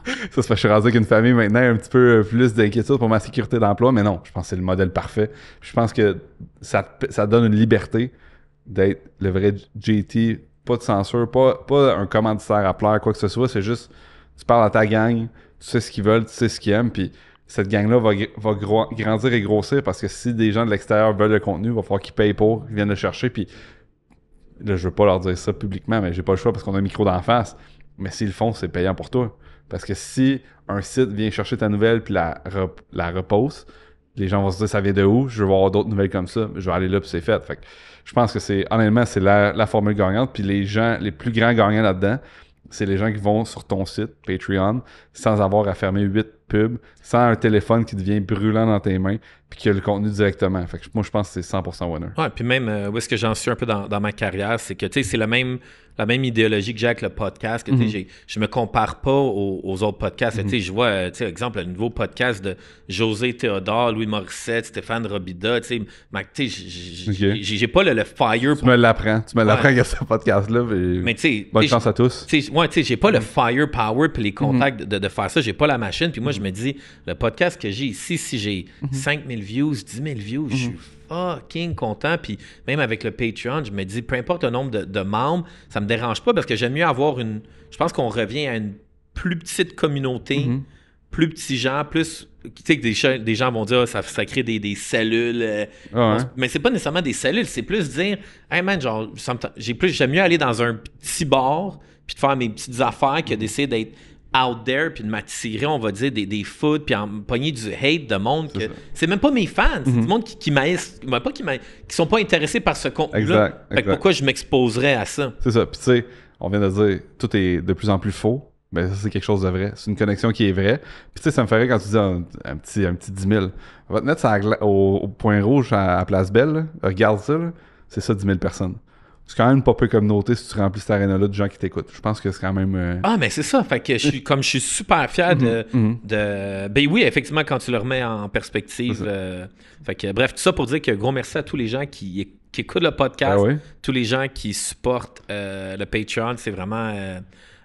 c'est parce que je suis rendu avec une famille maintenant, un petit peu plus d'inquiétude pour ma sécurité d'emploi, mais non, je pense que c'est le modèle parfait. Puis je pense que ça donne une liberté d'être le vrai JT, pas de censure, pas un commanditaire à plaire, quoi que ce soit, c'est juste, tu parles à ta gang, tu sais ce qu'ils veulent, tu sais ce qu'ils aiment, puis cette gang-là va grandir et grossir parce que si des gens de l'extérieur veulent le contenu, il va falloir qu'ils payent pour, qu'ils viennent le chercher, puis là, je veux pas leur dire ça publiquement, mais j'ai pas le choix parce qu'on a un micro d'en face. Mais s'ils le font, c'est payant pour toi. Parce que si un site vient chercher ta nouvelle puis la repose, les gens vont se dire ça vient de où? Je veux voir d'autres nouvelles comme ça. Je vais aller là puis c'est fait. Fait que je pense que honnêtement, c'est la formule gagnante. Puis les gens, les plus grands gagnants là-dedans, c'est les gens qui vont sur ton site, Patreon, sans avoir à fermer 8 pubs, sans un téléphone qui devient brûlant dans tes mains, puis qui a le contenu directement. Fait que moi, je pense que c'est 100% winner. Ouais, puis même où est-ce que j'en suis un peu dans ma carrière, c'est que, tu sais, c'est la même idéologie que j'ai avec le podcast, que, tu sais, je me compare pas aux autres podcasts. Tu sais, je vois, tu sais, exemple, le nouveau podcast de José Théodore, Louis Morissette, Stéphane Robida, tu sais, j'ai pas le fire. Tu me l'apprends que ce podcast-là. Mais tu sais, bonne chance à tous. Ouais, tu sais, j'ai pas le firepower puis les contacts de faire ça. J'ai pas la machine. Puis moi, je me dis, le podcast que j'ai ici, si j'ai 5000 views, 10 000 views, je suis fucking content. Puis même avec le Patreon, je me dis, peu importe le nombre de membres, ça me dérange pas parce que j'aime mieux avoir une... Je pense qu'on revient à une plus petite communauté, plus petits gens, plus... Tu sais que des gens vont dire ça crée des cellules. Mais c'est pas nécessairement des cellules, c'est plus dire hey man, genre, j'aime mieux aller dans un petit bar puis de faire mes petites affaires que d'essayer d'être out there puis de m'attirer, on va dire, des foods puis en pogner du hate de monde que c'est même pas mes fans, c'est du monde qui m'haïssent, qui sont pas intéressés par ce contenu-là. Fait que pourquoi je m'exposerais à ça? C'est ça. Puis tu sais, on vient de dire tout est de plus en plus faux. Ben ça, c'est quelque chose de vrai. C'est une connexion qui est vraie. Puis tu sais, ça me ferait quand tu dis un petit 10 000. On va te mettre ça au point rouge à Place Belle. Là. Regarde ça. Là. C'est ça, 10 000 personnes. C'est quand même pas peu communauté si tu remplis cette aréna-là de gens qui t'écoutent. Je pense que c'est quand même... Ah, mais c'est ça. Fait que je suis super fier de... Ben oui, effectivement, quand tu le remets en perspective. Fait que bref, tout ça pour dire que gros merci à tous les gens qui écoutent le podcast. Tous les gens qui supportent le Patreon. C'est vraiment...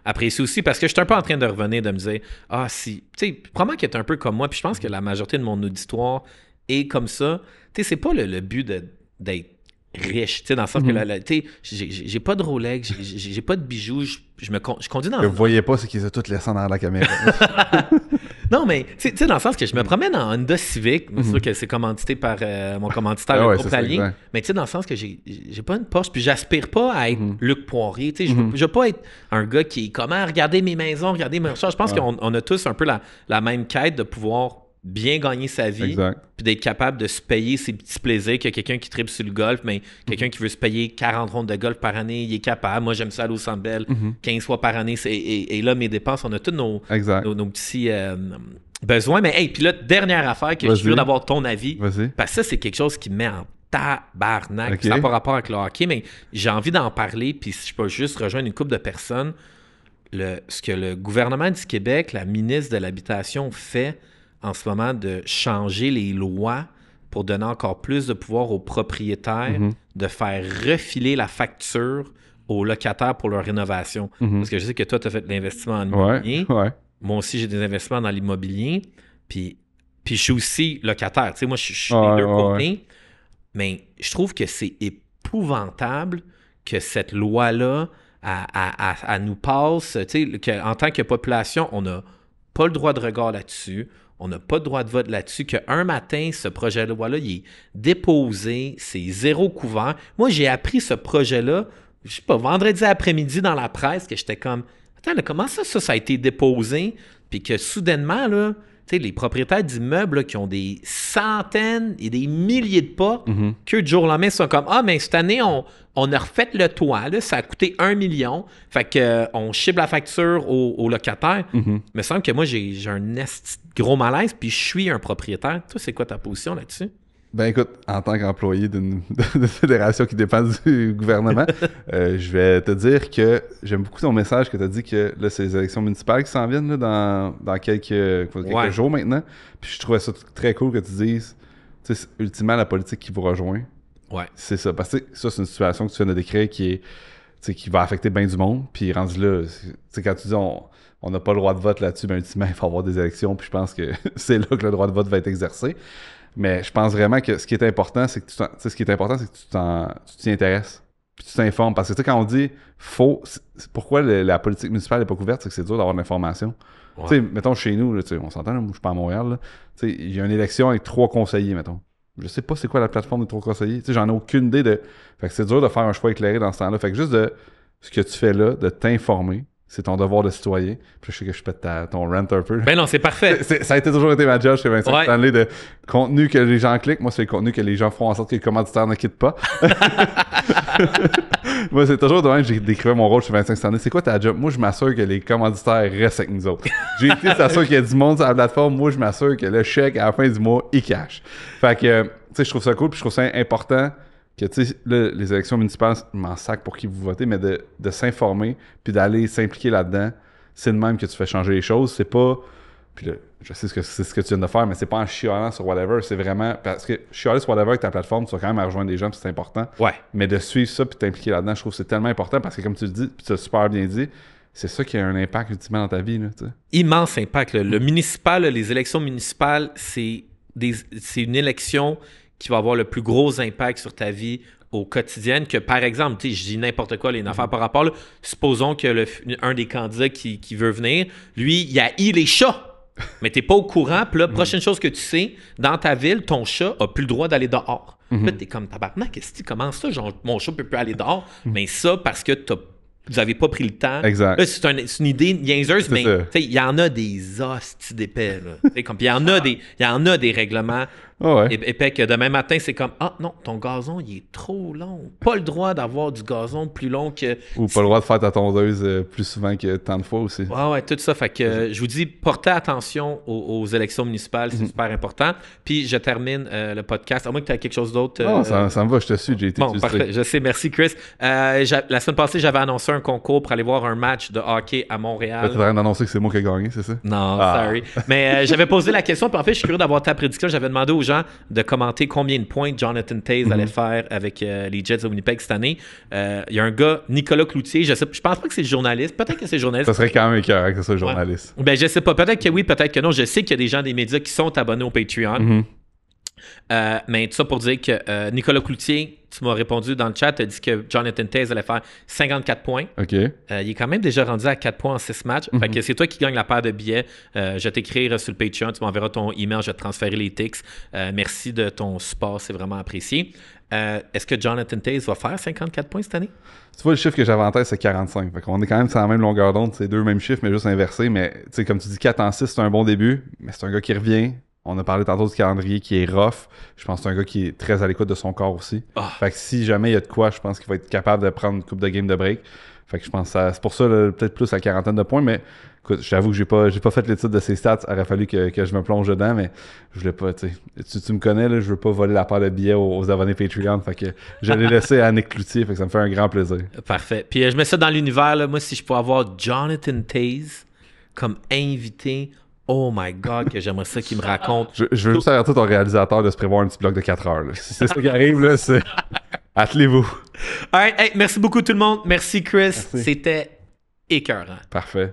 apprécié aussi parce que je suis un peu en train de revenir de me dire si tu sais probablement qu'il est un peu comme moi puis je pense que la majorité de mon auditoire est comme ça. Tu sais, c'est pas le but d'être riche, tu sais, dans le sens que tu sais, j'ai pas de Rolex, j'ai pas de bijoux, je conduis dans... Vous voyez pas, c'est qu'ils ont toutes laissé dans la caméra. Non, mais tu sais, dans le sens que je me promène en Honda Civic, c'est sûr que c'est commandité par mon commanditaire, le groupe La Ligne, mais tu sais, dans le sens que j'ai pas une Porsche, puis j'aspire pas à être Luc Poirier, tu sais, je veux pas être un gars qui est comment regarder mes maisons, regarder mes recherches. Je pense qu'on a tous un peu la même quête de pouvoir bien gagner sa vie, puis d'être capable de se payer ses petits plaisirs, qu'il y a quelqu'un qui tripe sur le golf, mais quelqu'un qui veut se payer 40 rondes de golf par année, il est capable. Moi, j'aime ça aller au Centre Bell 15 fois par année. Et là, mes dépenses, on a tous nos petits besoins. Mais hey, puis là, dernière affaire que je suis curieux d'avoir ton avis, parce que ça, c'est quelque chose qui me met en tabarnak. Ça n'a pas rapport avec le hockey, mais j'ai envie d'en parler, puis si je peux juste rejoindre une couple de personnes, ce que le gouvernement du Québec, la ministre de l'Habitation fait en ce moment de changer les lois pour donner encore plus de pouvoir aux propriétaires de faire refiler la facture aux locataires pour leur rénovation. Parce que je sais que toi, tu as fait de l'investissement en immobilier. Moi aussi, j'ai des investissements dans l'immobilier. Puis je suis aussi locataire. Tu sais, moi, je suis les deux côtés. Mais je trouve que c'est épouvantable que cette loi-là à nous passe. Tu sais, en tant que population, on n'a pas le droit de regard là-dessus. On n'a pas de droit de vote là-dessus. Qu'un matin, ce projet de loi-là, il est déposé, c'est zéro couvert. Moi, j'ai appris ce projet-là, je sais pas, vendredi après-midi dans la presse, que j'étais comme, attends, là, comment ça a été déposé? Puis que soudainement, là, sais, les propriétaires d'immeubles là, qui ont des centaines et des milliers de pas, qu'eux, du jour au lendemain, sont comme « Ah, mais cette année, on a refait le toit, là, ça a coûté 1 million. » Fait qu'on chible la facture au locataire. Il me semble que moi, j'ai un gros malaise, puis je suis un propriétaire. Toi, c'est quoi ta position là-dessus? Ben écoute, en tant qu'employé d'une fédération qui dépend du gouvernement, je vais te dire que j'aime beaucoup ton message que tu as dit que là, c'est les élections municipales qui s'en viennent là, dans quelques jours maintenant. Puis je trouvais ça très cool que tu dises, tu sais, ultimement, la politique qui vous rejoint. Ouais. C'est ça. Parce que ça, c'est une situation que tu viens de décrire qui va affecter bien du monde. Puis rendu là, quand tu dis on n'a pas le droit de vote là-dessus, ben ultimement, il faut avoir des élections. Puis je pense que c'est là que le droit de vote va être exercé. Mais je pense vraiment que ce qui est important, c'est que tu t'y intéresses. Puis tu t'informes. Parce que quand on dit pourquoi la politique municipale n'est pas couverte, c'est que c'est dur d'avoir de l'information. Ouais. Tu sais, mettons chez nous, là, on s'entend, là, moi je suis pas à Montréal. Il y a une élection avec 3 conseillers, mettons. Je sais pas c'est quoi la plateforme des 3 conseillers. J'en ai aucune idée de. Fait que c'est dur de faire un choix éclairé dans ce temps-là. Fait que juste de ce que tu fais là, de t'informer. C'est ton devoir de citoyen. Puis je sais que je pète ton rant un peu. Ben non, c'est parfait. Ça a toujours été ma job chez Vincent Stanley de contenu que les gens cliquent. Moi, c'est le contenu que les gens font en sorte que les commanditaires ne quittent pas. Moi, c'est toujours de même que j'ai décrit mon rôle chez Vincent Stanley. C'est quoi ta job? Moi, je m'assure que les commanditaires restent avec nous autres. J'ai été s'assurer qu'il y a du monde sur la plateforme. Moi, je m'assure que le chèque, à la fin du mois, il cash. Fait que, tu sais, je trouve ça cool. Puis je trouve ça important que, tu sais, les élections municipales, je m'en sac pour qui vous votez, mais de s'informer puis d'aller s'impliquer là-dedans, c'est de même que tu fais changer les choses. C'est pas... Puis là, je sais c'est ce que tu viens de faire, mais c'est pas en chialant sur whatever. C'est vraiment... Parce que chialer sur whatever avec ta plateforme, tu vas quand même rejoindre des gens puis c'est important. Ouais. Mais de suivre ça puis t'impliquer là-dedans, je trouve que c'est tellement important parce que comme tu le dis, puis tu as super bien dit, c'est ça qui a un impact ultimement dans ta vie. Là, t'sais. Immense impact. Là. Le municipal, les élections municipales, c'est une élection qui va avoir le plus gros impact sur ta vie au quotidien que, par exemple, tu sais, je dis n'importe quoi, les affaires par rapport, là, supposons que un des candidats qui veut venir, lui, il haït les chats. Mais t'es pas au courant, puis là, prochaine chose que tu sais, dans ta ville, ton chat a plus le droit d'aller dehors. Là, t'es comme tabarnak, qu'est-ce que tu commences ça? Genre, mon chat peut plus aller dehors. Mais ça, parce que vous avez pas pris le temps. Exact. Là, c'est une idée niaiseuse, mais il y en a des hosties d'épais. Il y en a des règlements épais que demain matin, c'est comme « Ah non, ton gazon, il est trop long. Pas le droit d'avoir du gazon plus long que... » Ou pas le droit de faire ta tondeuse plus souvent que tant de fois aussi. Ouais, tout ça. Fait que je vous dis, portez attention aux élections municipales, c'est super important. Puis je termine le podcast. À moins que tu aies quelque chose d'autre. Non, ça me va, je te suis, j'ai été bon, parfait. Je sais, merci Chris. La semaine passée, j'avais annoncé un concours pour aller voir un match de hockey à Montréal. Tu es en train d'annoncer que c'est moi qui ai gagné, c'est ça? Non, sorry. Mais j'avais posé la question, puis en fait, je suis curieux d'avoir ta prédiction. J'avais demandé aux gens de commenter combien de points Jonathan Toews allait faire avec les Jets de Winnipeg cette année. Il y a un gars, Nicolas Cloutier, je pense pas que c'est le journaliste. Peut-être que c'est le journaliste. Ça serait quand même écœurant que ce soit le journaliste. Ben, je sais pas. Peut-être que oui, peut-être que non. Je sais qu'il y a des gens des médias qui sont abonnés au Patreon. Mais tout ça pour dire que Nicolas Cloutier, tu m'as répondu dans le chat, tu as dit que Jonathan Toews allait faire 54 points. OK. Il est quand même déjà rendu à 4 points en 6 matchs. Fait que c'est toi qui gagnes la paire de billets. Je vais t'écrire sur le Patreon, tu m'enverras ton email, je vais te transférer les tics. Merci de ton support, c'est vraiment apprécié. Est-ce que Jonathan Toews va faire 54 points cette année? Tu vois, le chiffre que j'avais en tête, c'est 45. Fait qu'on est quand même sur la même longueur d'onde. C'est 2 mêmes chiffres, mais juste inversés. Mais tu sais, comme tu dis, 4 en 6, c'est un bon début. Mais c'est un gars qui revient. On a parlé tantôt du calendrier qui est rough. Je pense que c'est un gars qui est très à l'écoute de son corps aussi. Fait que si jamais il y a de quoi, je pense qu'il va être capable de prendre une couple de games de break. Fait que je pense que c'est pour ça peut-être plus à 40 de points. Mais écoute, j'avoue que j'ai pas fait l'étude de ses stats. Il aurait fallu que je me plonge dedans, mais je voulais pas, tu me connais, là, je veux pas voler la part de billets aux abonnés Patreon. Fait que je l'ai laissé à Nick Cloutier. Fait que ça me fait un grand plaisir. Parfait. Puis je mets ça dans l'univers. Là. Moi, si je pouvais avoir Jonathan Toews comme invité... Oh my God, que j'aimerais ça qu'il me raconte. Je veux juste avertir ton réalisateur de se prévoir un petit bloc de 4 heures. Là. Si c'est ça qui arrive, là, c'est... Attelez-vous. All right. Hey, merci beaucoup tout le monde. Merci Chris. Merci. C'était écœurant. Parfait.